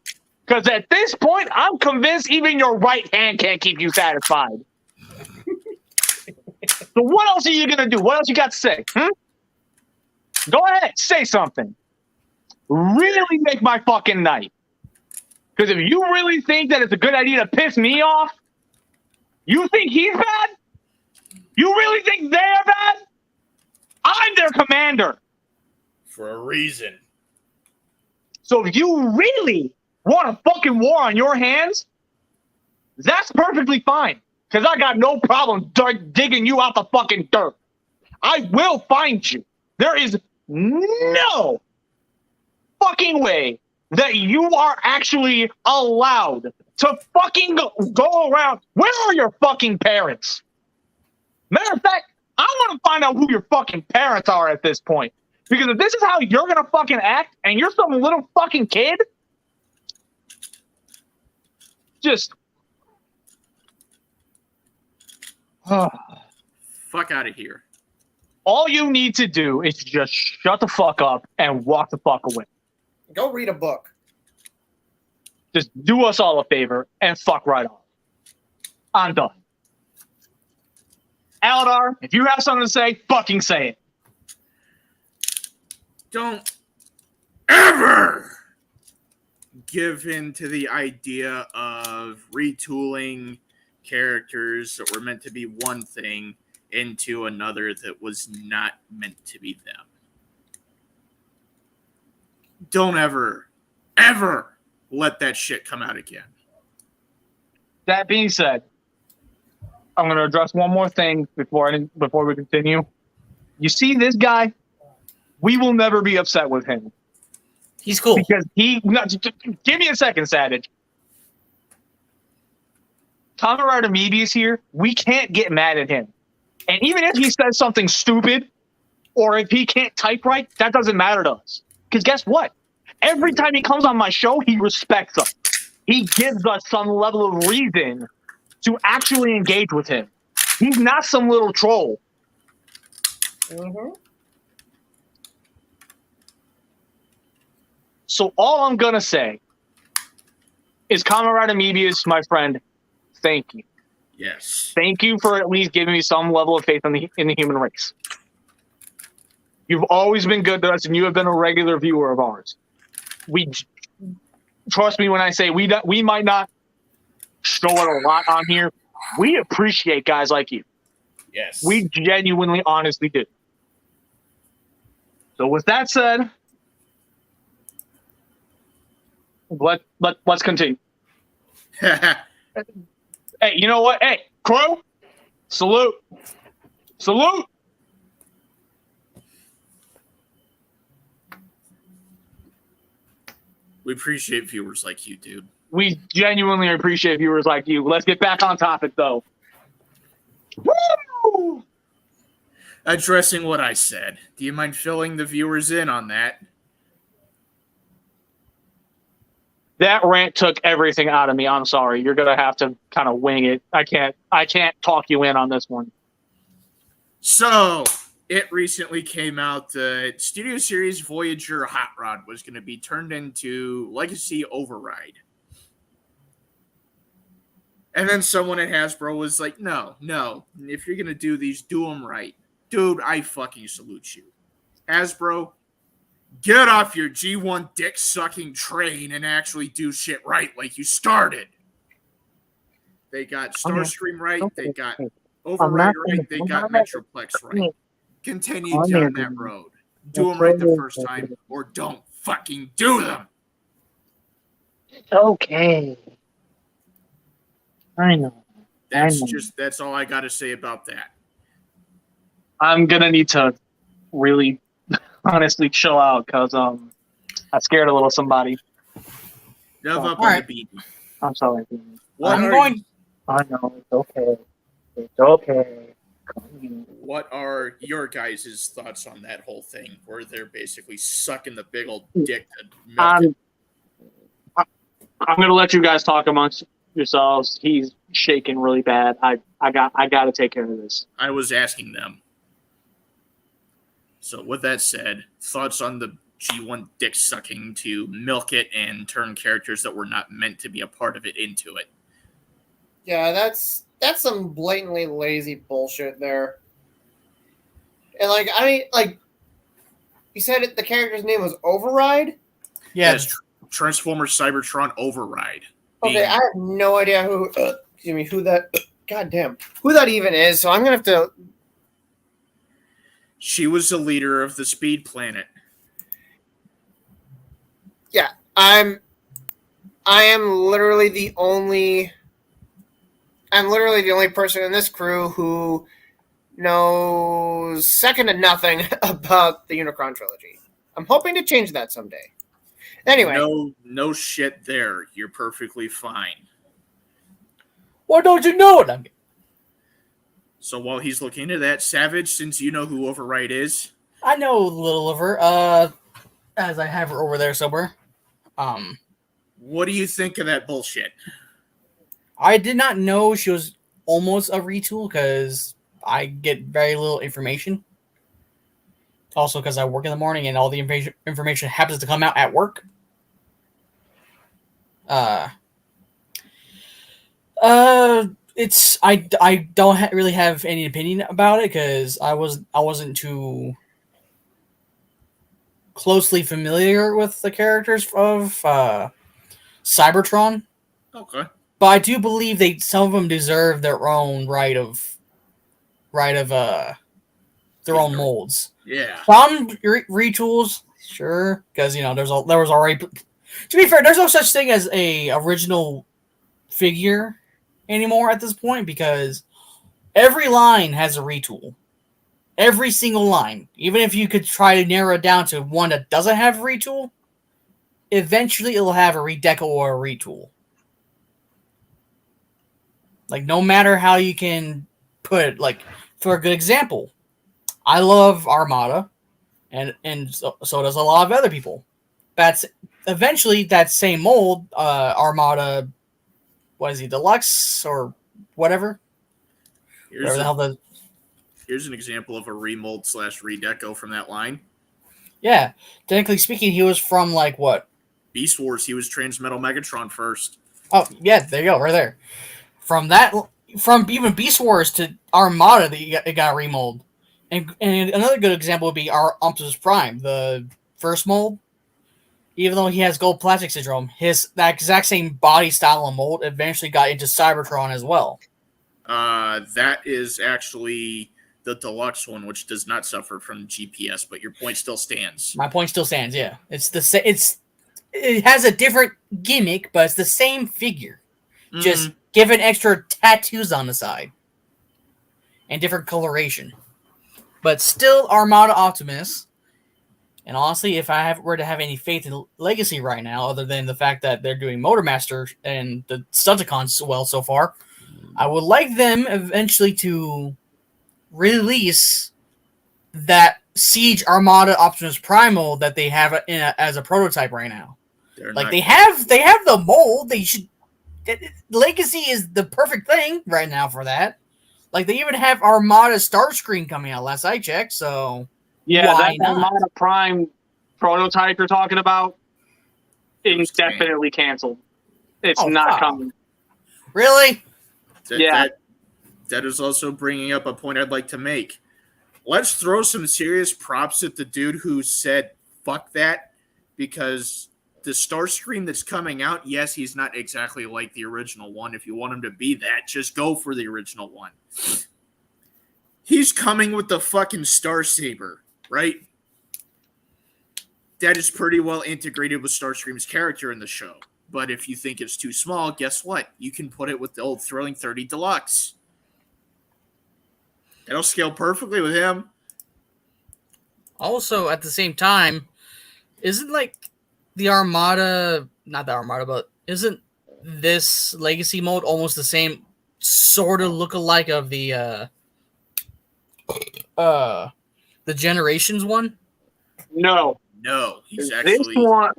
Because at this point, I'm convinced even your right hand can't keep you satisfied. So what else are you going to do? What else you got to say? Go ahead, say something. Really make my fucking night. Because if you really think that it's a good idea to piss me off, you think he's bad? You really think they're bad? I'm their commander. For a reason. So if you really want a fucking war on your hands, that's perfectly fine. Because I got no problem digging you out the fucking dirt. I will find you. There is no fucking way that you are actually allowed to fucking go around. Where are your fucking parents? Matter of fact, I want to find out who your fucking parents are at this point. Because if this is how you're going to fucking act and you're some little fucking kid, just... Fuck out of here. all you need to do is just shut the fuck up and walk the fuck away. Go read a book. Just do us all a favor and fuck right off. I'm done. Aladar, if you have something to say, fucking say it. Don't ever give in to the idea of retooling characters that were meant to be one thing into another that was not meant to be them. Don't ever let that shit come out again. That being said, I'm going to address one more thing before we continue. You see this guy? We will never be upset with him. He's cool. Because give me a second, Savage. Kamen Rider Mebius here, we can't get mad at him. And even if he says something stupid, or if he can't type right, that doesn't matter to us. Because guess what? Every time he comes on my show, he respects us. He gives us some level of reason to actually engage with him. He's not some little troll. Mm-hmm. So all I'm going to say is, Kamen Rider Mebius, my friend, thank you. Yes. Thank you for at least giving me some level of faith in the human race. You've always been good to us, and you have been a regular viewer of ours. Trust me when I say we might not show it a lot on here. We appreciate guys like you. Yes. We genuinely, honestly do. So with that said, let's continue. Hey, you know what? Hey, Crow, salute. Salute. We appreciate viewers like you, dude. We genuinely appreciate viewers like you. Let's get back on topic, though. Woo! Addressing what I said, do you mind filling the viewers in on that? That rant took everything out of me. I'm sorry. You're gonna have to kind of wing it. I can't talk you in on this one. So, it recently came out that Studio Series Voyager Hot Rod was going to be turned into Legacy Override. And then someone at Hasbro was like, no, if you're going to do these, do them right. Dude, I fucking salute you. Hasbro, get off your G1 dick-sucking train and actually do shit right like you started. They got Starscream right, they got Override right, they got Metroplex right. Continue down that road. Do them right the first time, or don't fucking do them. Okay. I know. That's all I got to say about that. I'm gonna need to really, honestly chill out because I scared a little somebody. Dove up all on right. the beat. I'm sorry. I know it's okay. It's okay. What are your guys' thoughts on that whole thing, where they're basically sucking the big old dick to milk it? I'm gonna let you guys talk amongst yourselves. He's shaking really bad. I got to take care of this. I was asking them. So with that said, thoughts on the G1 dick sucking to milk it and turn characters that were not meant to be a part of it into it? Yeah, that's some blatantly lazy bullshit there. And you said the character's name was Override? Yeah. Yes, Transformers Cybertron Override. Okay, I have no idea who that who that even is, so I'm gonna have to. She was the leader of the Speed Planet. Yeah, I am literally the only person in this crew who knows second to nothing about the Unicron trilogy. I'm hoping to change that someday. Anyway. No shit there. You're perfectly fine. Why don't you know it? So while he's looking into that, Savage, since you know who Override is, I know a little of her, as I have her over there somewhere. What do you think of that bullshit? I did not know she was almost a retool because I get very little information. also because I work in the morning and all the information happens to come out at work. It's I don't really have any opinion about it because I wasn't too closely familiar with the characters of Cybertron. Okay. But I do believe some of them deserve their own right of their own molds. Yeah. Some retools, sure, because there was already. To be fair, there's no such thing as a original figure anymore at this point because every line has a retool. Every single line, even if you could try to narrow it down to one that doesn't have a retool, eventually it'll have a redeco or a retool. Like, no matter how you can put it, like, for a good example, I love Armada, and so does a lot of other people. That's eventually that same mold, Armada, what is he, Deluxe or whatever? Here's an example of a remold / redeco from that line. Yeah, technically speaking, he was from like what? Beast Wars. He was Transmetal Megatron first. Oh yeah, there you go, right there. From even Beast Wars to Armada, it got remold. And another good example would be our Optimus Prime, the first mold. Even though he has gold plastic syndrome, that exact same body style and mold eventually got into Cybertron as well. That is actually the deluxe one, which does not suffer from GPS, but your point still stands. My point still stands. Yeah, it has a different gimmick, but it's the same figure, just given extra tattoos on the side and different coloration, but still Armada Optimus. And honestly, if I were to have any faith in Legacy right now, other than the fact that they're doing Motormaster and the Stunticons well so far, I would like them eventually to release that Siege Armada Optimus Primal that they have as a prototype right now. They have the mold. They should. Legacy is the perfect thing right now for that. Like, they even have Armada Starscream coming out last I checked. So yeah, that Armada Prime prototype you're talking about is definitely canceled. It's not coming. Really? That is also bringing up a point I'd like to make. Let's throw some serious props at the dude who said, fuck that, because the Starscream that's coming out, yes, he's not exactly like the original one. If you want him to be that, just go for the original one. He's coming with the fucking Starsaber, right? That is pretty well integrated with Starscream's character in the show. But if you think it's too small, guess what? You can put it with the old Thrilling 30 Deluxe. It'll scale perfectly with him. Also, at the same time, isn't like the Armada, not the Armada, but isn't this Legacy mode almost the same sort of look-alike of the Generations one? No, he's actually... This one,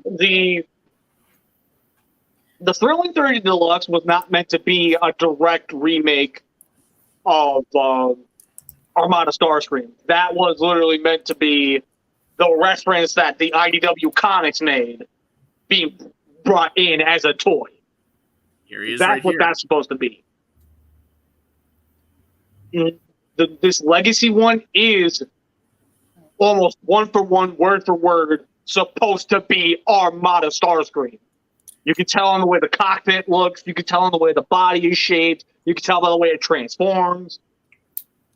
the Thrilling 30 Deluxe was not meant to be a direct remake of Armada Starscream. That was literally meant to be the reference that the IDW Comics made being brought in as a toy. Here he is. That's what that's supposed to be. This Legacy one is almost one-for-one, word-for-word supposed to be Armada Starscream. You can tell on the way the cockpit looks. You can tell on the way the body is shaped. You can tell by the way it transforms.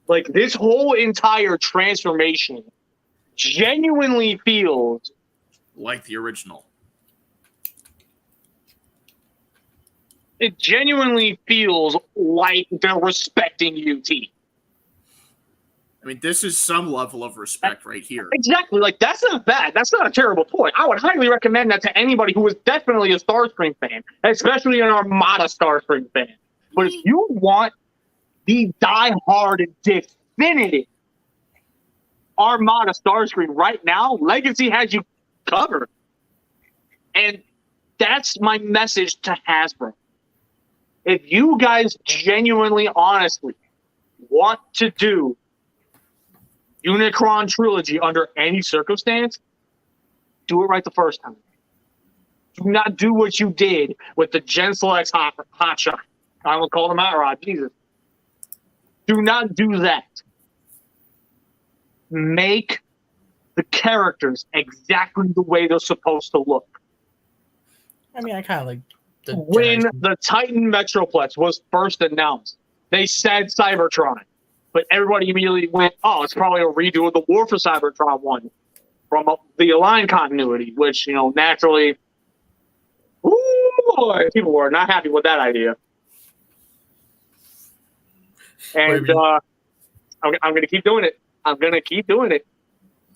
Like, this whole entire transformation genuinely feels like the original. It genuinely feels like they're respecting UT. I mean, this is some level of respect right here. Exactly. Like, that's not bad. That's not a terrible toy. I would highly recommend that to anybody who is definitely a Starscream fan, especially an Armada Starscream fan. But if you want the die-hard, definitive Armada Starscream right now, Legacy has you covered. And that's my message to Hasbro. If you guys genuinely, honestly want to do Unicron trilogy under any circumstance, do it right the first time. Do not do what you did with the Gen Selects hot shot. I will call them out, Rod. Jesus. Do not do that. Make the characters exactly the way they're supposed to look. I mean, I kind of like the When generation. the Titan Metroplex was first announced, they said Cybertron, but everybody immediately went, "Oh, it's probably a redo of the War for Cybertron one from the Align continuity," which naturally, ooh boy, people were not happy with that idea. And I'm going to keep doing it. I'm going to keep doing it.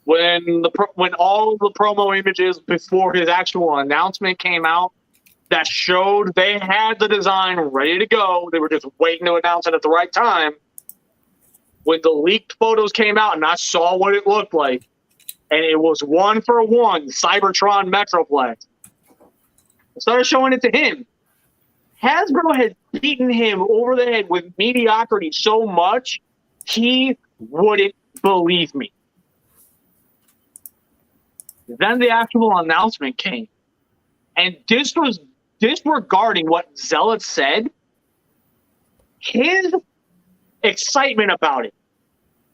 When all the promo images before his actual announcement came out that showed they had the design ready to go, they were just waiting to announce it at the right time. When the leaked photos came out and I saw what it looked like, and it was 1-for-1 Cybertron Metroplex, I started showing it to him. Hasbro had beaten him over the head with mediocrity so much, he wouldn't believe me. Then the actual announcement came. And this was disregarding what Zealot said. His excitement about it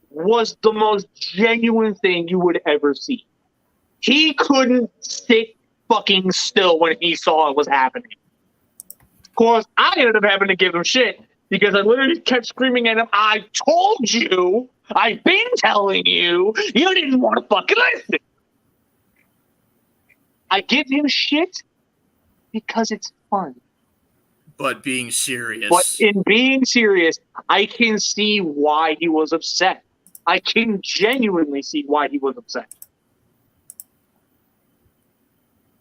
was the most genuine thing you would ever see. He couldn't sit fucking still when he saw it was happening. Of course, I ended up having to give him shit because I literally kept screaming at him, "I told you! I've been telling you! You didn't want to fucking listen!" I give him shit because it's fun. But being serious. But in being serious, I can see why he was upset. I can genuinely see why he was upset.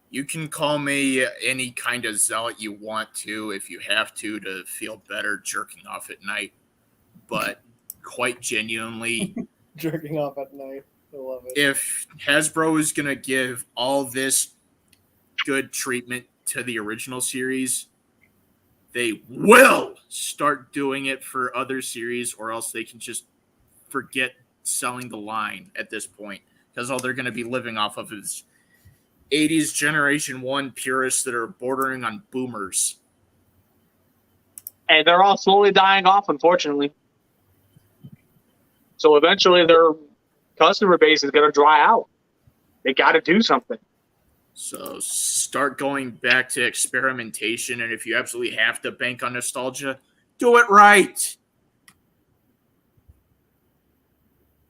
You can call me any kind of zealot you want to if you have to feel better jerking off at night. But quite genuinely, Jerking off at night. I love it. if Hasbro is going to give all this good treatment to the original series, they will start doing it for other series, or else they can just forget selling the line at this point, because all they're going to be living off of is 80s Generation 1 purists that are bordering on boomers. And they're all slowly dying off, unfortunately. So eventually their customer base is going to dry out. They got to do something. So start going back to experimentation, and if you absolutely have to bank on nostalgia, do it right.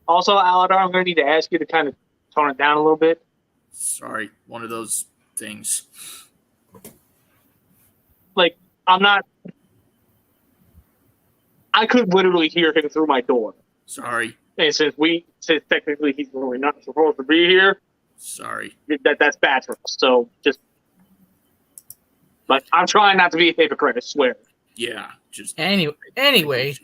Also, Aladar, I'm going to need to ask you to kind of tone it down a little bit. Sorry, one of those things. Like, I could literally hear him through my door. Sorry. And since technically he's really not supposed to be here, Sorry. that's bad for us. So but I'm trying not to be a hypocrite, I swear. Yeah, just Anyway,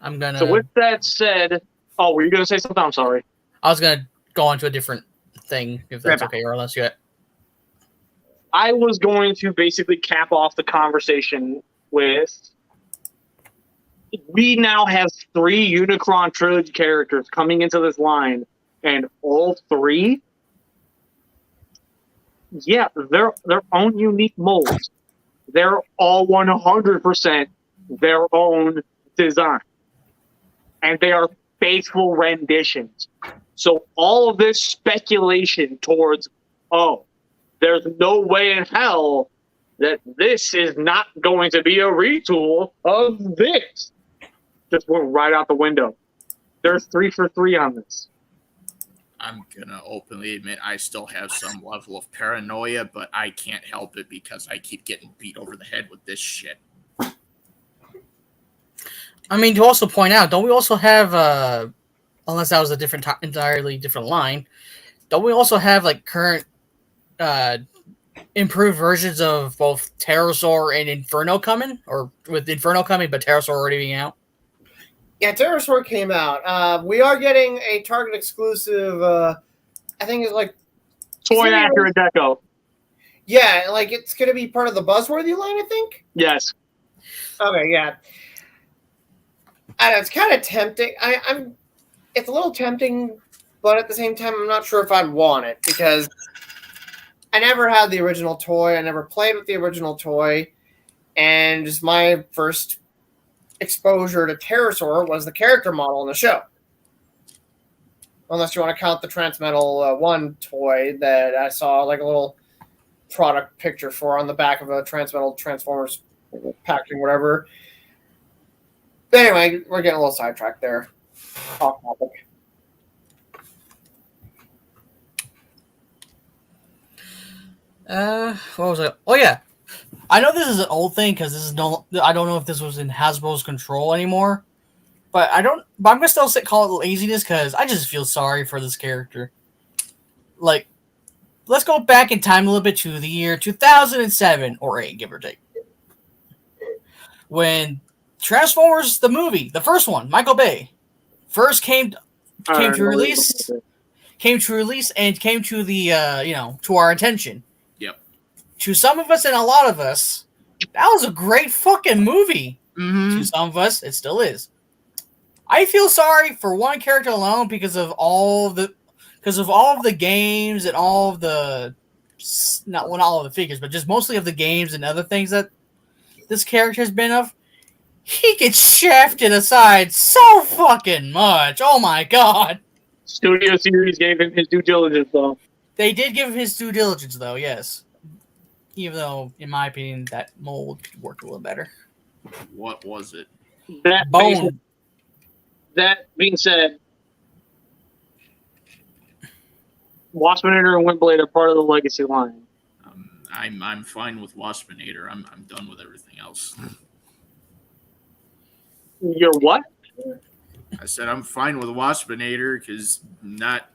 I'm gonna. So with that said, were you gonna say something? I'm sorry. I was gonna go on to a different thing, if that's okay, or unless you. I was going to basically cap off the conversation with: we now have 3 Unicron trilogy characters coming into this line, and all 3, yeah, they're their own unique molds. They're all 100% their own design, and they are faithful renditions. So all of this speculation towards, there's no way in hell that this is not going to be a retool of this, just went right out the window. There's 3 for 3 on this. I'm gonna openly admit I still have some level of paranoia, but I can't help it because I keep getting beat over the head with this shit. I mean, to also point out, don't we also have, unless that was a entirely different line, don't we also have like current, improved versions of both Pterosaur and Inferno coming, or with Inferno coming, but Pterosaur already being out? Yeah, Pterosaur came out. We are getting a Target exclusive. I think it's like Toy accurate deco. Yeah, like it's going to be part of the Buzzworthy line, I think. Yes. Okay, yeah. I know, it's kind of tempting. I'm it's a little tempting, but at the same time, I'm not sure if I'd want it because I never had the original toy. I never played with the original toy, and just my first exposure to Pterosaur was the character model in the show. Unless you want to count the Transmetal 1 toy that I saw like a little product picture for on the back of a Transmetal Transformers packaging, whatever. But anyway, we're getting a little sidetracked there. Off topic. What was it? Oh yeah, I know this is an old thing because this is no. I don't know if this was in Hasbro's control anymore, but I don't. But I'm gonna still call it laziness because I just feel sorry for this character. Like, let's go back in time a little bit to the year 2007 or 8, give or take, when Transformers the movie, the first one, Michael Bay, first came to release, and came to the to our attention. To some of us and a lot of us, that was a great fucking movie. Mm-hmm. To some of us, it still is. I feel sorry for one character alone because of all of the games and all of the not all of the figures, but just mostly of the games and other things that this character has been of. He gets shafted aside so fucking much. Oh my god. Studio Series gave him his due diligence, though. They did give him his due diligence, though, yes. Even though, in my opinion, that mold worked a little better. What was it? That being said, Waspinator and Windblade are part of the Legacy line. I'm fine with Waspinator. I'm done with everything else. You're what? I said I'm fine with Waspinator because not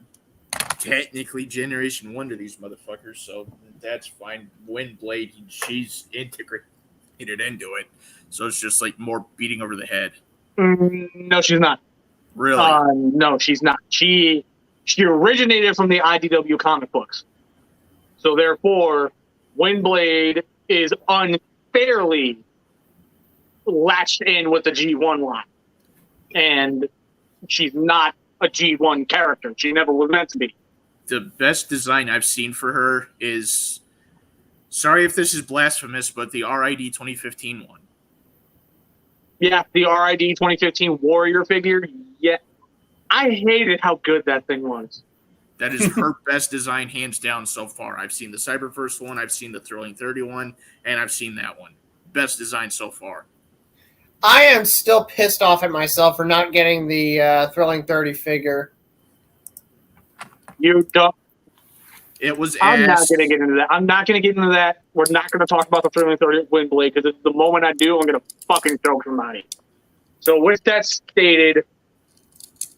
technically Generation 1 to these motherfuckers, so that's fine. Windblade, she's integrated into it, so it's just like more beating over the head. No, she's not. Really? No, she's not. She originated from the IDW comic books, so therefore, Windblade is unfairly latched in with the G1 line, and she's not a G1 character. She never was meant to be. The best design I've seen for her is, sorry if this is blasphemous, but the RID 2015 one. Yeah, the RID 2015 Warrior figure. Yeah, I hated how good that thing was. That is her best design, hands down, so far. I've seen the Cyberverse one, I've seen the Thrilling 31, and I've seen that one. Best design so far. I am still pissed off at myself for not getting the Thrilling 30 figure. You don't. It was. I'm not going to get into that. We're not going to talk about the Thrilling 30 Windblade because the moment I do, I'm going to fucking choke somebody. So with that stated,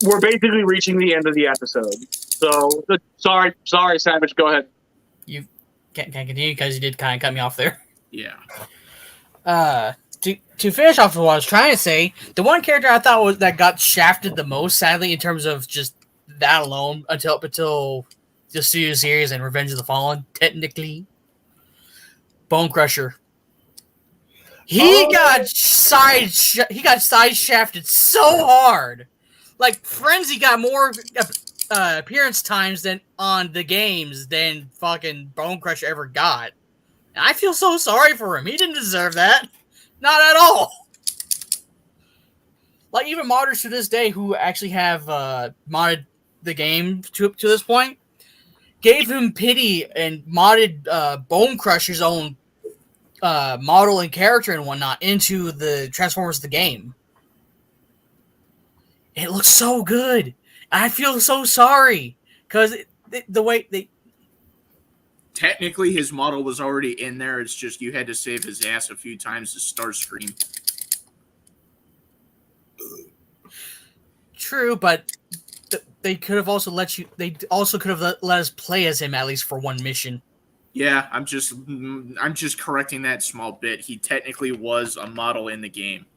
we're basically reaching the end of the episode. So sorry, Savage. Go ahead. You can't continue because you did kind of cut me off there. Yeah. To finish off what I was trying to say, the one character I thought that got shafted the most, sadly, in terms of just that alone, until the Studio Series and Revenge of the Fallen, technically, Bone Crusher. He got side shafted so hard. Like Frenzy got more appearance times than on the games than fucking Bone Crusher ever got. And I feel so sorry for him. He didn't deserve that. Not at all. Like, even modders to this day who actually have modded the game to this point gave him pity and modded Bone Crusher's own model and character and whatnot into the Transformers the game. It looks so good. I feel so sorry because the way they... Technically, his model was already in there. It's just you had to save his ass a few times to Starscream. True, but they could have also let you. They also could have let us play as him at least for one mission. Yeah, I'm just correcting that small bit. He technically was a model in the game.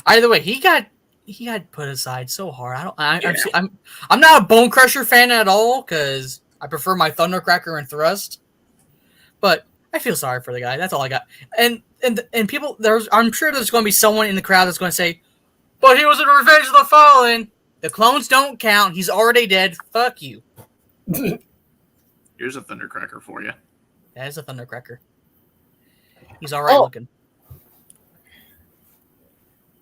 Either way, he got put aside so hard. I'm not a Bone Crusher fan at all because I prefer my Thundercracker and Thrust. But I feel sorry for the guy. That's all I got. And people, I'm sure there's going to be someone in the crowd that's going to say, But he was in Revenge of the Fallen. The clones don't count. He's already dead. Fuck you. Here's a thundercracker for you. That is a Thundercracker. He's alright looking.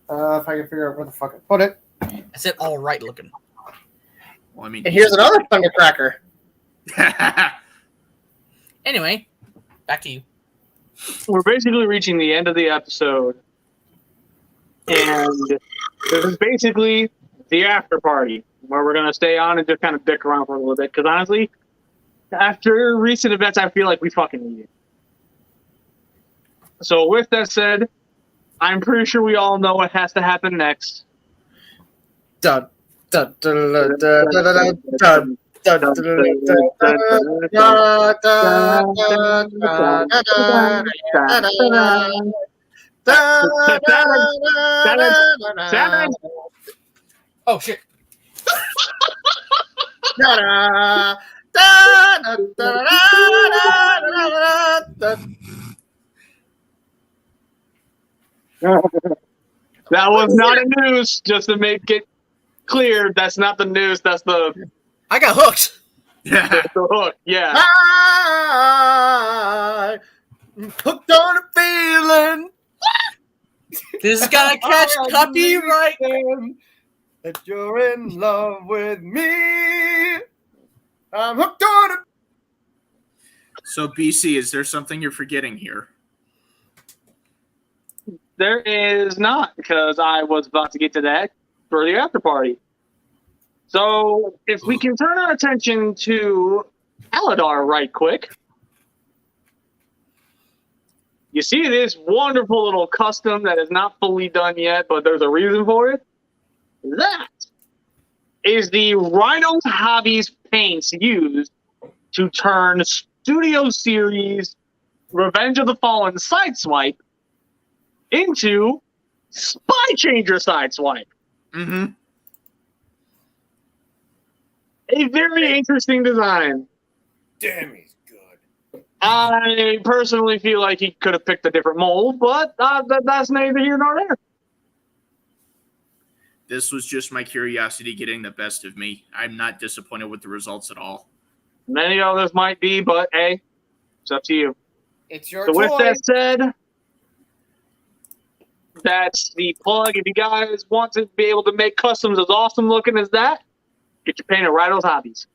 If I can figure out where the fuck I put it. I said alright looking. Well, I mean, And here's another Thundercracker. Anyway, back to you. We're basically reaching the end of the episode. And this is basically the after party, where we're going to stay on and just kind of dick around for a little bit. Because honestly, after recent events, I feel like we fucking need it. So with that said, I'm pretty sure we all know what has to happen next. Dun, dun, dun, dun, dun, dun, dun, dun. Oh, shit. That was not a news, just to make it clear. That's not the news. That's the I got hooked. Yeah. the hook. Yeah. I'm hooked on a feeling. This is gonna catch copyright. That you're in love with me. I'm hooked on it. So, BC, is there something you're forgetting here? There is not, because I was about to get to that for the after party. So, if we can turn our attention to Aladar right quick. You see this wonderful little custom that is not fully done yet, but there's a reason for it. That is the Rhino's Hobbies paints used to turn Studio Series Revenge of the Fallen Sideswipe into Spy Changer Sideswipe. Mm-hmm. A very interesting design. Damn, he's good. I personally feel like he could have picked a different mold, but that's neither here nor there. This was just my curiosity getting the best of me. I'm not disappointed with the results at all. Many others might be, but hey, it's up to you. It's your So with toy. that said, that's the plug. If you guys want to be able to make customs as awesome looking as that, get your paint at Rhino's Hobbies.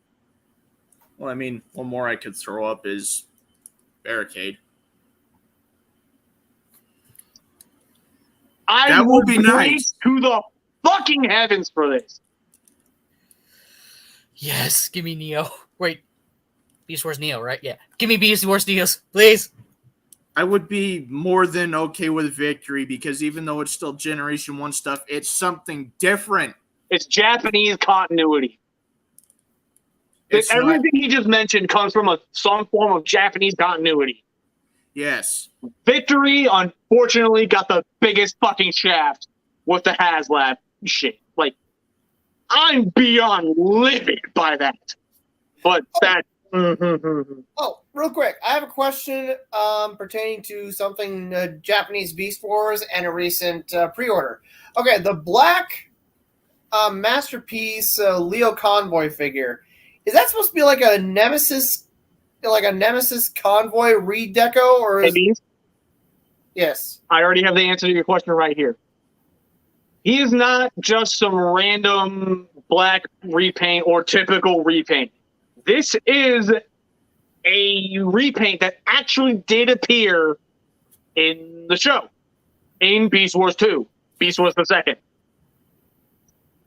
Well, I mean, one more I could throw up is Barricade. I That would be pray nice. to the fucking heavens for this. Yes, give me Neo. Wait, Beast Wars Neo, right? Yeah, give me Beast Wars Neos, please. I would be more than okay with Victory because even though it's still Generation 1 stuff, it's something different. It's Japanese continuity. It's not- Everything he just mentioned comes from some form of Japanese continuity. yes. Victory, unfortunately, got the biggest fucking shaft with the HasLab shit. Like, I'm beyond livid by that. But that. Oh, real quick, I have a question pertaining to something Japanese Beast Wars and a recent pre-order. Okay, the black masterpiece Leo Convoy figure, is that supposed to be like a Nemesis Convoy redeco, or is Maybe. yes? I already have the answer to your question right here. He is not just some random black repaint or typical repaint. This is a repaint that actually did appear in the show, in Beast Wars 2, Beast Wars the Second.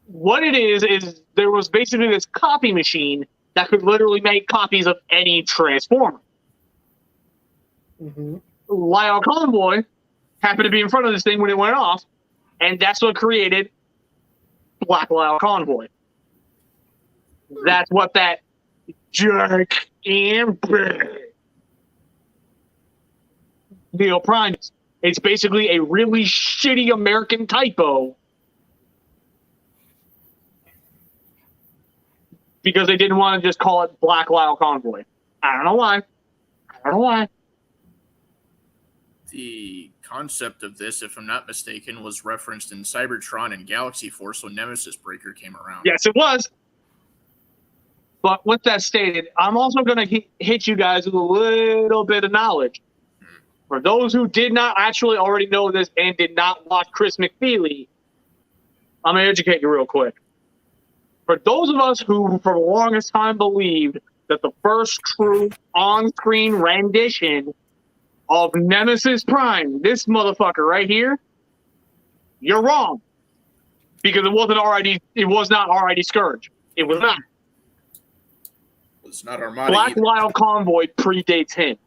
What it is there was basically this copy machine that could literally make copies of any Transformer. Mm-hmm. Lyle Convoy happened to be in front of this thing when it went off, and that's what created Black Lyle Convoy. That's what that jerk and Neo Prime is. It's basically a really shitty American typo because they didn't want to just call it Black Lyle Convoy. I don't know why. The concept of this, if I'm not mistaken, was referenced in Cybertron and Galaxy Force when Nemesis Breaker came around. Yes, it was. But with that stated, I'm also going to hit you guys with a little bit of knowledge. For those who did not actually already know this and did not watch Chris McFeely, I'm going to educate you real quick. For those of us who, for the longest time, believed that the first true on-screen rendition of Nemesis Prime, this motherfucker right here, you're wrong. Because it was not already Scourge. It was not. It's not Armada. Black either. Wild Convoy predates him.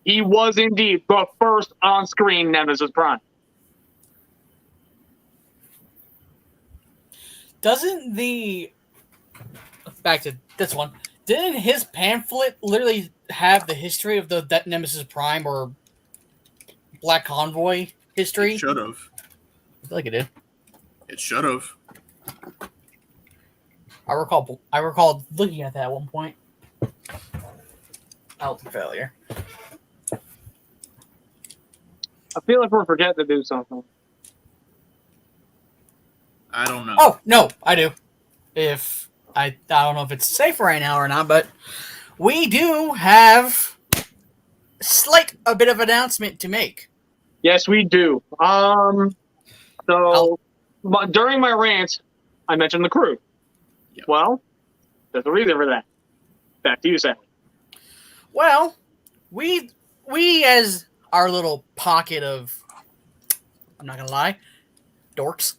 He was indeed the first on-screen Nemesis Prime. Doesn't back to this one, didn't his pamphlet literally have the history of that Nemesis Prime or Black Convoy history? It should have. I feel like it did. It should have. I recall looking at that at one point. Out to failure. I feel like we're forgetting to do something. I don't know. Oh no, I do. I don't know if it's safe right now or not, but we do have a bit of announcement to make. Yes, we do. During my rant, I mentioned the crew. Yep. Well, there's a reason for that. Back to you, Sam. Well, we as our little pocket of, I'm not gonna lie, dorks,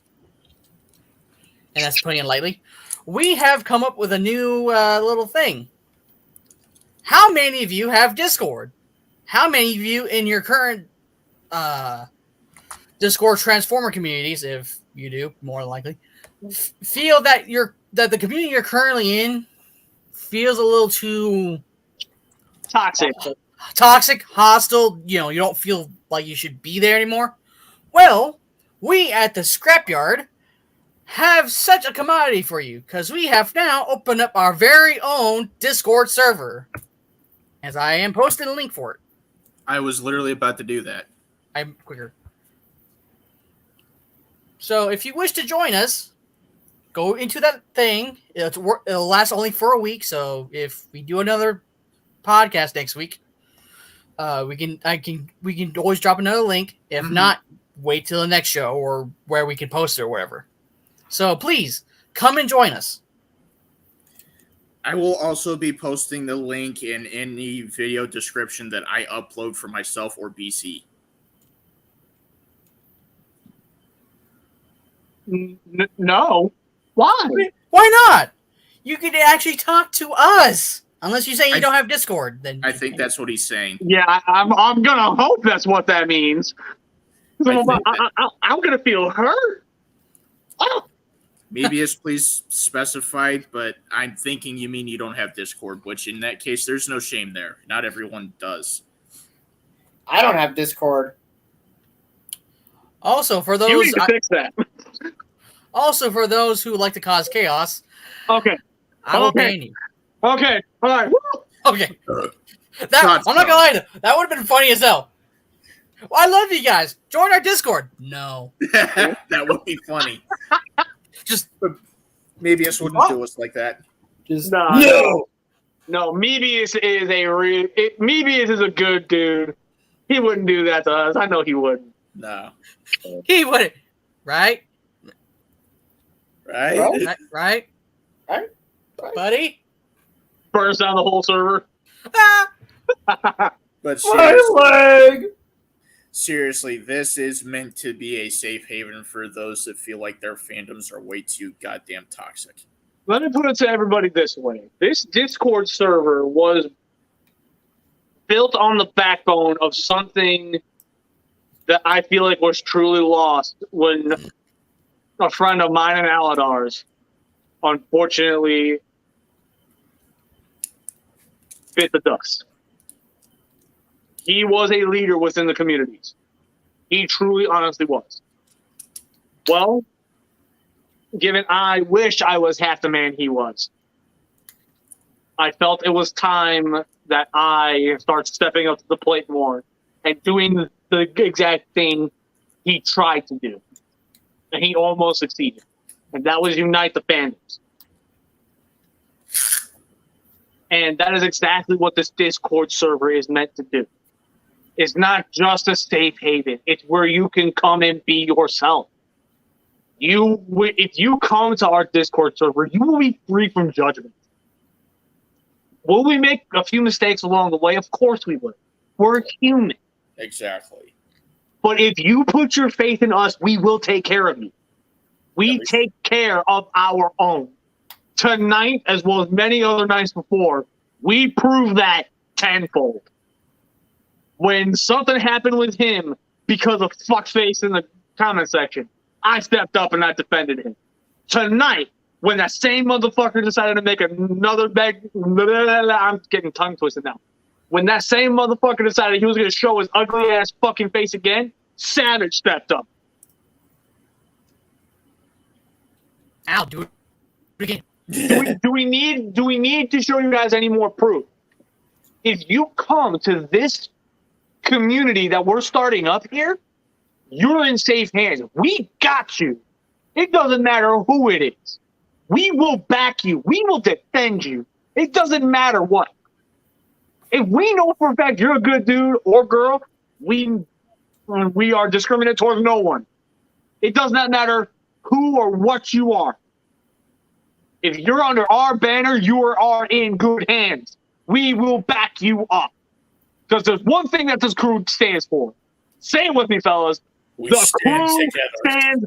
and that's putting it lightly, we have come up with a new little thing. How many of you have Discord? How many of you in your current Discord Transformer communities, if you do, more likely, feel that the community you're currently in feels a little too toxic, hostile, you don't feel like you should be there anymore? Well, we at the Scrapyard have such a commodity for you, because we have now opened up our very own Discord server, as I am posting a link for it. I was literally about to do that. I'm quicker. So if you wish to join us, go into that thing. It'll last only for a week, so if we do another podcast next week, we can always drop another link. If not, wait till the next show or where we can post it or whatever. So please come and join us. I will also be posting the link in any video description that I upload for myself or BC. No. Why? Why not? You can actually talk to us. Unless you say you don't have Discord, then I think that's what he's saying. Yeah, I'm gonna hope that's what that means. I'm gonna feel hurt. Oh. Maybe it's please specified, but I'm thinking you mean you don't have Discord, which in that case, there's no shame there. Not everyone does. I don't have Discord. Also, for those You need to fix that. Also, for those who like to cause chaos, Okay. I will ban you. Okay. All right. Okay. I'm not gonna lie to you. That would have been funny as hell. Well, I love you guys. Join our Discord. No. That would be funny. Just Mebius wouldn't do us like that. Just No. Mebius is a good dude. He wouldn't do that to us. I know he wouldn't. No. he wouldn't. Right? Right? Right? Buddy? Burns down the whole server. Ah! But my leg. seriously, this is meant to be a safe haven for those that feel like their fandoms are way too goddamn toxic. Let me put it to everybody this way. This Discord server was built on the backbone of something that I feel like was truly lost when a friend of mine and Aladar's unfortunately bit the dust. He was a leader within the communities. He truly, honestly was. Well, given I wish I was half the man he was, I felt it was time that I start stepping up to the plate more and doing the exact thing he tried to do. And he almost succeeded. And that was unite the fandoms. And that is exactly what this Discord server is meant to do. It's not just a safe haven. It's where you can come and be yourself. If you come to our Discord server, you will be free from judgment. Will we make a few mistakes along the way? Of course we will. We're human. Exactly. But if you put your faith in us, we will take care of you. We take care of our own. Tonight, as well as many other nights before, we prove that tenfold. When something happened with him because of fuckface in the comment section, I stepped up and I defended him. Tonight, when that same motherfucker decided to make another I'm getting tongue twisted now. When that same motherfucker decided he was going to show his ugly ass fucking face again, Savage stepped up. Ow, do it again. Do we need to show you guys any more proof? If you come to this community that we're starting up here, you're in safe hands. We got you. It doesn't matter who it is. We will back you. We will defend you. It doesn't matter what. If we know for a fact you're a good dude or girl, we are discriminate towards no one. It does not matter who or what you are. If you're under our banner, you are in good hands. We will back you up. Because there's one thing that this crew stands for. Say it with me, fellas. We the stand crew together. stands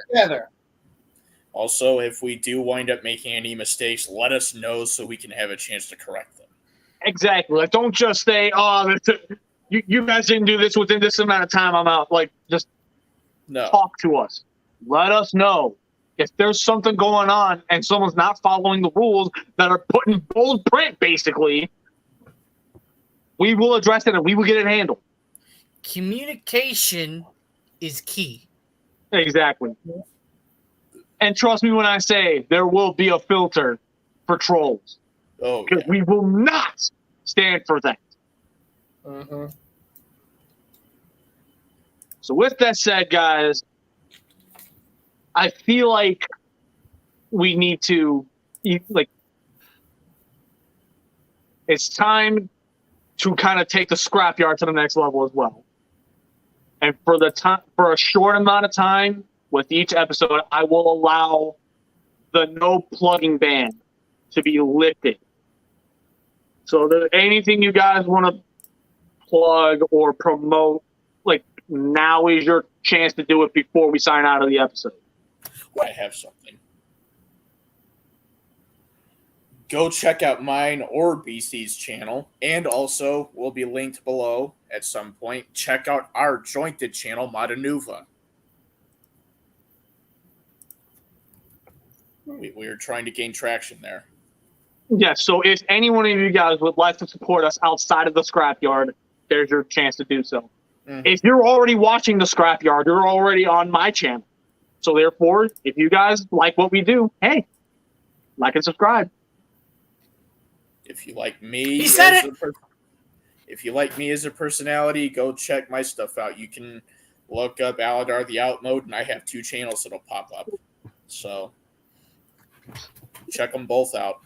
Together. Also, if we do wind up making any mistakes, let us know so we can have a chance to correct them. Exactly. Like, don't just say, "Oh, you guys didn't do this within this amount of time. I'm out." Like, just talk to us. Let us know if there's something going on and someone's not following the rules that are put in bold print. Basically, we will address it and we will get it handled. Communication is key. Exactly. And trust me when I say there will be a filter for trolls. Oh, because we will not stand for that. Mm-hmm. So with that said, guys, I feel like we need to, it's time to kind of take the scrapyard to the next level as well. And for a short amount of time with each episode, I will allow the no plugging ban to be lifted. So there's anything you guys want to plug or promote, now is your chance to do it before we sign out of the episode. I have something. Go check out mine or BC's channel, and also will be linked below at some point. Check out our jointed channel, Madanuva. We are trying to gain traction there. Yes, so if any one of you guys would like to support us outside of the Scrapyard, there's your chance to do so. Mm-hmm. If you're already watching the Scrapyard, you're already on my channel. So therefore, if you guys like what we do, hey, like and subscribe. If you like me, if you like me as a personality, go check my stuff out. You can look up Aladar the Outmode, and I have 2 channels that'll pop up. So check them both out.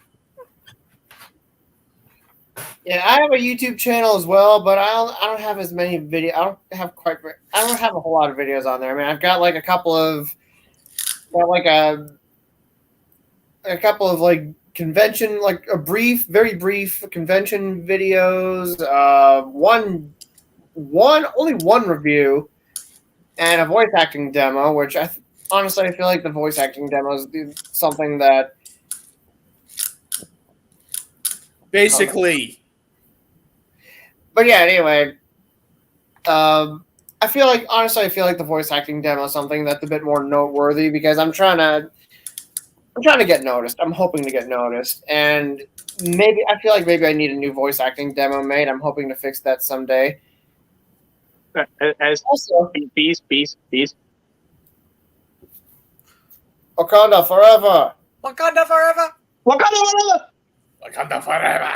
Yeah, I have a YouTube channel as well, but I don't have as many videos. I don't have a whole lot of videos on there. I mean, I've got a couple of convention, very brief convention videos. Only one review, and a voice acting demo. Which honestly, I feel like the voice acting demo is something that. Basically. But yeah, anyway. I feel like the voice acting demo is something that's a bit more noteworthy because I'm trying to get noticed. I'm hoping to get noticed. And I feel like maybe I need a new voice acting demo made. I'm hoping to fix that someday. As also, peace. Wakanda forever. Wakanda forever. Wakanda forever. Wakanda forever.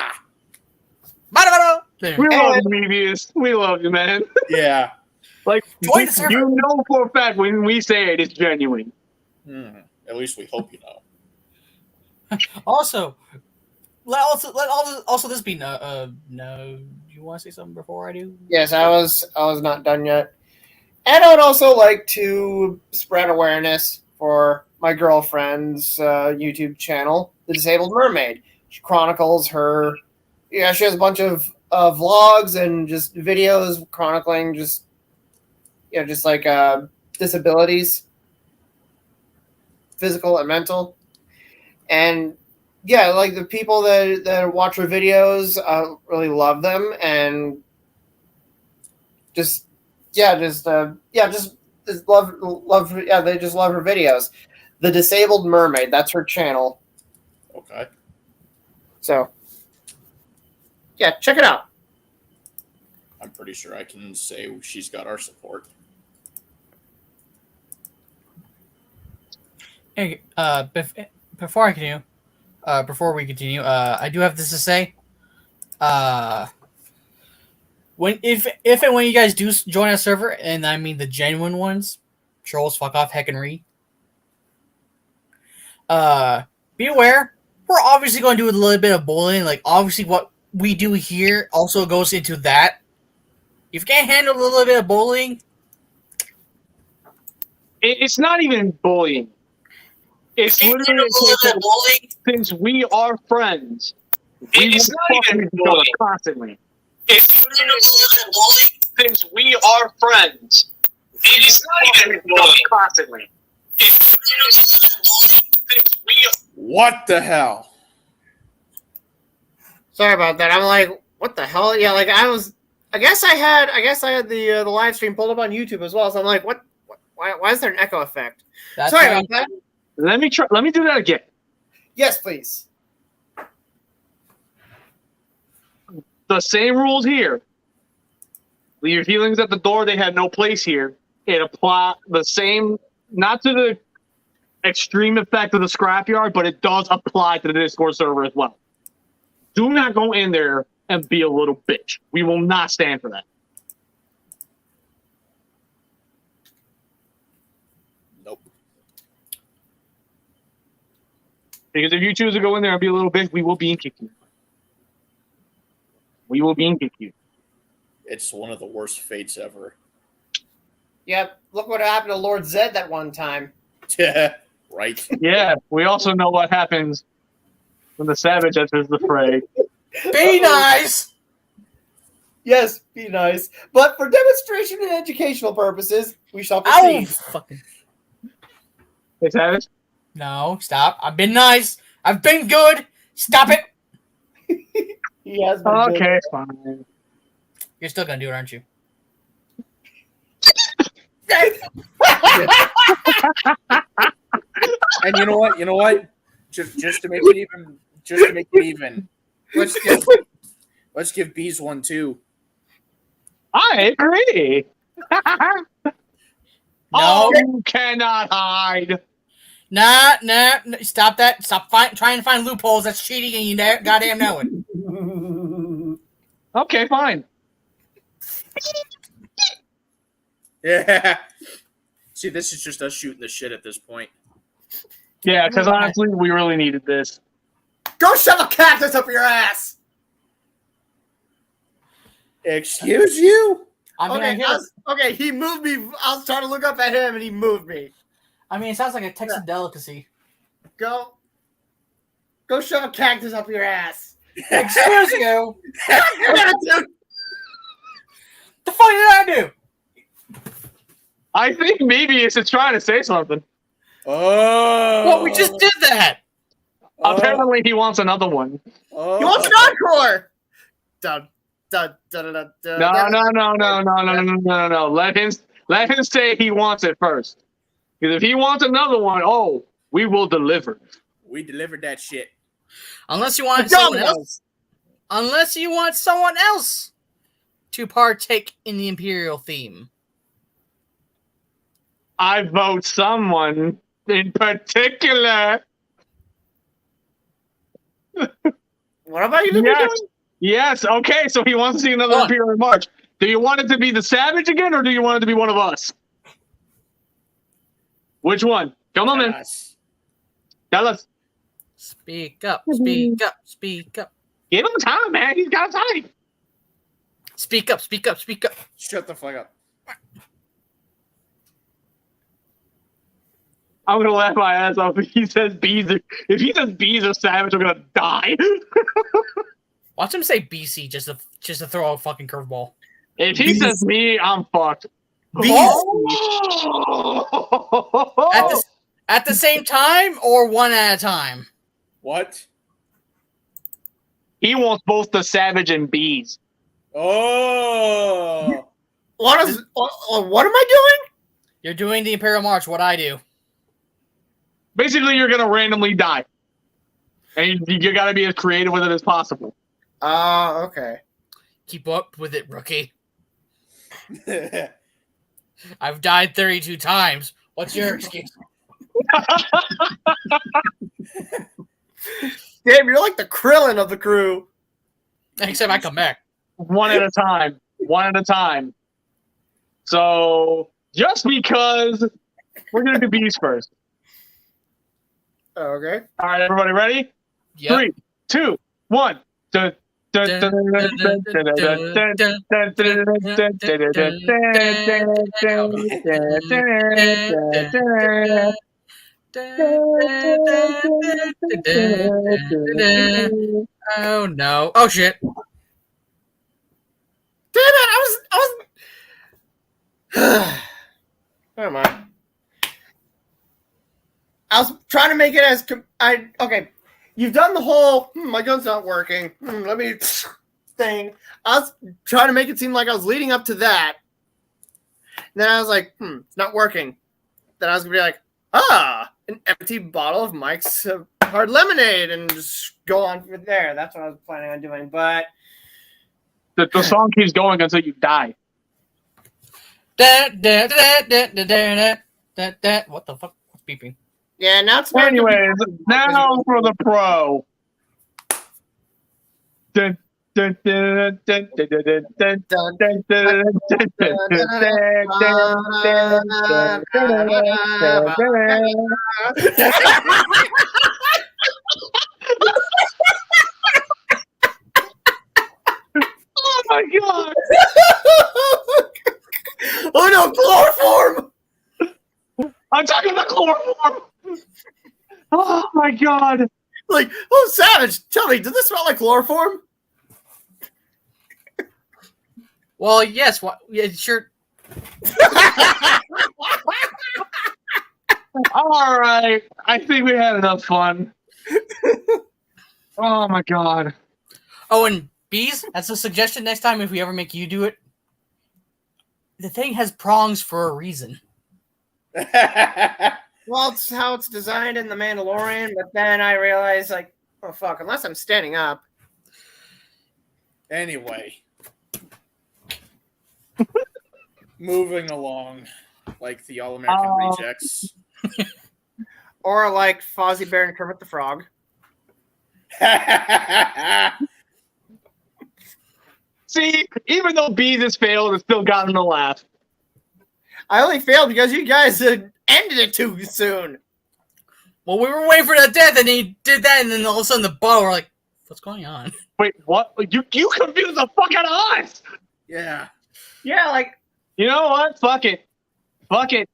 We love you, Mebius. We love you, man. Yeah. Like, Join the server. you know for a fact when we say it, it's genuine. At least we hope you know. Also, also this be no. You want to say something before I do? Yes, I was not done yet. And I would also like to spread awareness for my girlfriend's YouTube channel, The Disabled Mermaid. She chronicles her. Yeah, she has a bunch of vlogs and just videos chronicling just like disabilities, physical and mental. And yeah, like the people that watch her videos really love them, and just love they just love her videos. The Disabled Mermaid, that's her channel. Okay. So yeah, check it out. I'm pretty sure I can say she's got our support. Hey, before we continue, I do have this to say. If and when you guys do join a server, and I mean the genuine ones, trolls, fuck off, heck and re. Be aware. We're obviously going to do a little bit of bullying. Like, obviously, what we do here also goes into that. If you can't handle a little bit of bullying, It's not even bullying. It's literally since we are friends. It's not even bullying constantly. It's literally bullying. Since we are friends. It's not even bullying constantly. It's literally bullying. Since we are. What the hell? Sorry about that. I'm like, what the hell? Yeah, like I guess I had the live stream pulled up on YouTube as well. So I'm like, what? Why is there an echo effect? Sorry about that. Let me do that again. Yes, please. The same rules here. Leave your feelings at the door. They have no place here. It apply the same, not to the extreme effect of the Scrapyard, but it does apply to the Discord server as well. Do not go in there and be a little bitch. We will not stand for that. Nope. Because if you choose to go in there and be a little bitch, we will bean kick you. We will bean kick you. It's one of the worst fates ever. Yep. Look what happened to Lord Zed that one time. Yeah. Right. Yeah, we also know what happens when the savage enters the fray. be nice. Yes, be nice. But for demonstration and educational purposes, we shall Ow! proceed. Fucking Hey, savage. no! Stop! I've been nice. I've been good. Stop it. He has been Okay, good. fine. You're still gonna do it, aren't you? And you know what? You know what? Just to make it even, let's give Bees one too. I agree. No. Oh, you cannot hide. Nah. Stop that. Stop trying to find loopholes. That's cheating, and you goddamn know it. Okay, fine. Yeah. See, this is just us shooting the shit at this point. Yeah, because honestly, we really needed this. Go shove a cactus up your ass! Excuse you? Okay, he moved me. I was trying to look up at him, and he moved me. I mean, it sounds like a Texan delicacy. Go shove a cactus up your ass. Excuse you. Dude. The fuck did I do? I think maybe it's trying to say something. Oh. Well, we just did that. Apparently, he wants another one. Oh. He wants an encore. Dun, dun, dun, dun, dun, No. Let him say he wants it first. Because if he wants another one, we will deliver. We delivered that shit. Unless you want someone else. Unless you want someone else to partake in the Imperial theme. I vote someone in particular. What about you? Yes. Okay, so he wants to see another Imperial March. Do you want it to be the Savage again, or do you want it to be one of us? Which one? Come on, man. Yes. Tell us. Speak up, speak up, speak up. Give him time, man. He's got time. Speak up, speak up, speak up. Shut the fuck up. I'm gonna laugh my ass off if he says bees. If he says bees are savage, I'm gonna die. Watch him say BC just to throw a fucking curveball. If he says me, I'm fucked. At the same time or one at a time? What? He wants both the savage and bees. Oh. What am I doing? You're doing the Imperial March, what I do. Basically, you're gonna randomly die, and you gotta be as creative with it as possible. Okay. Keep up with it, rookie. I've died 32 times. What's your excuse? Damn, you're like the Krillin of the crew. Except I come back. One at a time. One at a time. So, just because we're gonna do bees first. Okay. All right, everybody ready? Yep. 3, 2, 1. Oh no. Oh shit. Damn it! I was. Never mind. I was trying to make it as okay. You've done the whole my gun's not working. Let me thing. I was trying to make it seem like I was leading up to that. And then I was like, it's not working. Then I was gonna be like, an empty bottle of Mike's hard lemonade, and just go on from there. That's what I was planning on doing. But The song keeps going until you die. What the fuck? What's beeping? yeah, now it's not. Anyways, now for the pro. Dun, dun, dun, dun, dun, dun, dun, dun, dun, dun, Oh my god! Oh no, chloroform! I'm talking about chloroform! Oh my god! Like, Savage, tell me, does this smell like chloroform? Well, yes. What? Yeah, sure. All right, I think we had enough fun. Oh my god! Oh, and bees. That's a suggestion next time if we ever make you do it. The thing has prongs for a reason. Well, it's how it's designed in The Mandalorian, but then I realized, like, oh fuck, unless I'm standing up. Anyway. Moving along. Like the All-American Rejects. Or like Fozzie Bear and Kermit the Frog. See, even though bees has failed, it's still gotten a laugh. I only failed because you guys ended it too soon. Well, we were waiting for that death, and he did that, and then all of a sudden the bow, we're like, what's going on? Wait, what? You confused the fuck out of us! Yeah. Yeah, like, You know what? Fuck it. Fuck it.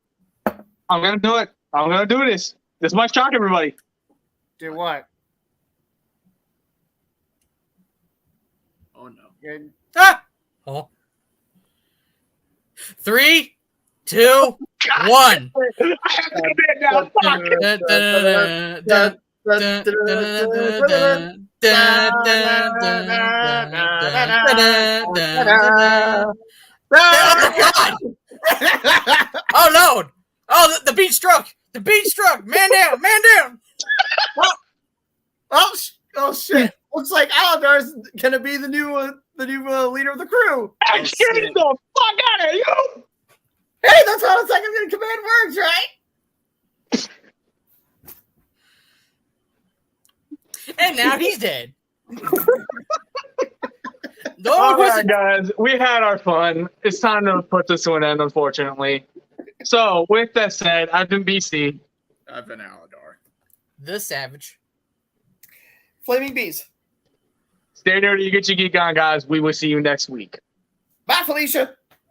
I'm gonna do it. I'm gonna do this. This might shock everybody. do what? Oh no. Good. Ah! Oh. 3, 2, 1. I have to commit now. Fuck. Oh no! Oh, the beat struck! The beat struck! Man down! Man down! Oh shit! Looks like Aladar's gonna be the new leader of the crew. I'm scared the fuck out of you. Hey, that's how a second in command works, right? And now he's dead. The All only right, person. guys, we had our fun. It's time to put this to an end, unfortunately. So, with that said, I've been BC. I've been Aladar. The Savage. Flaming Bees. Stay nerdy, you get your geek on, guys. We will see you next week. Bye, Felicia.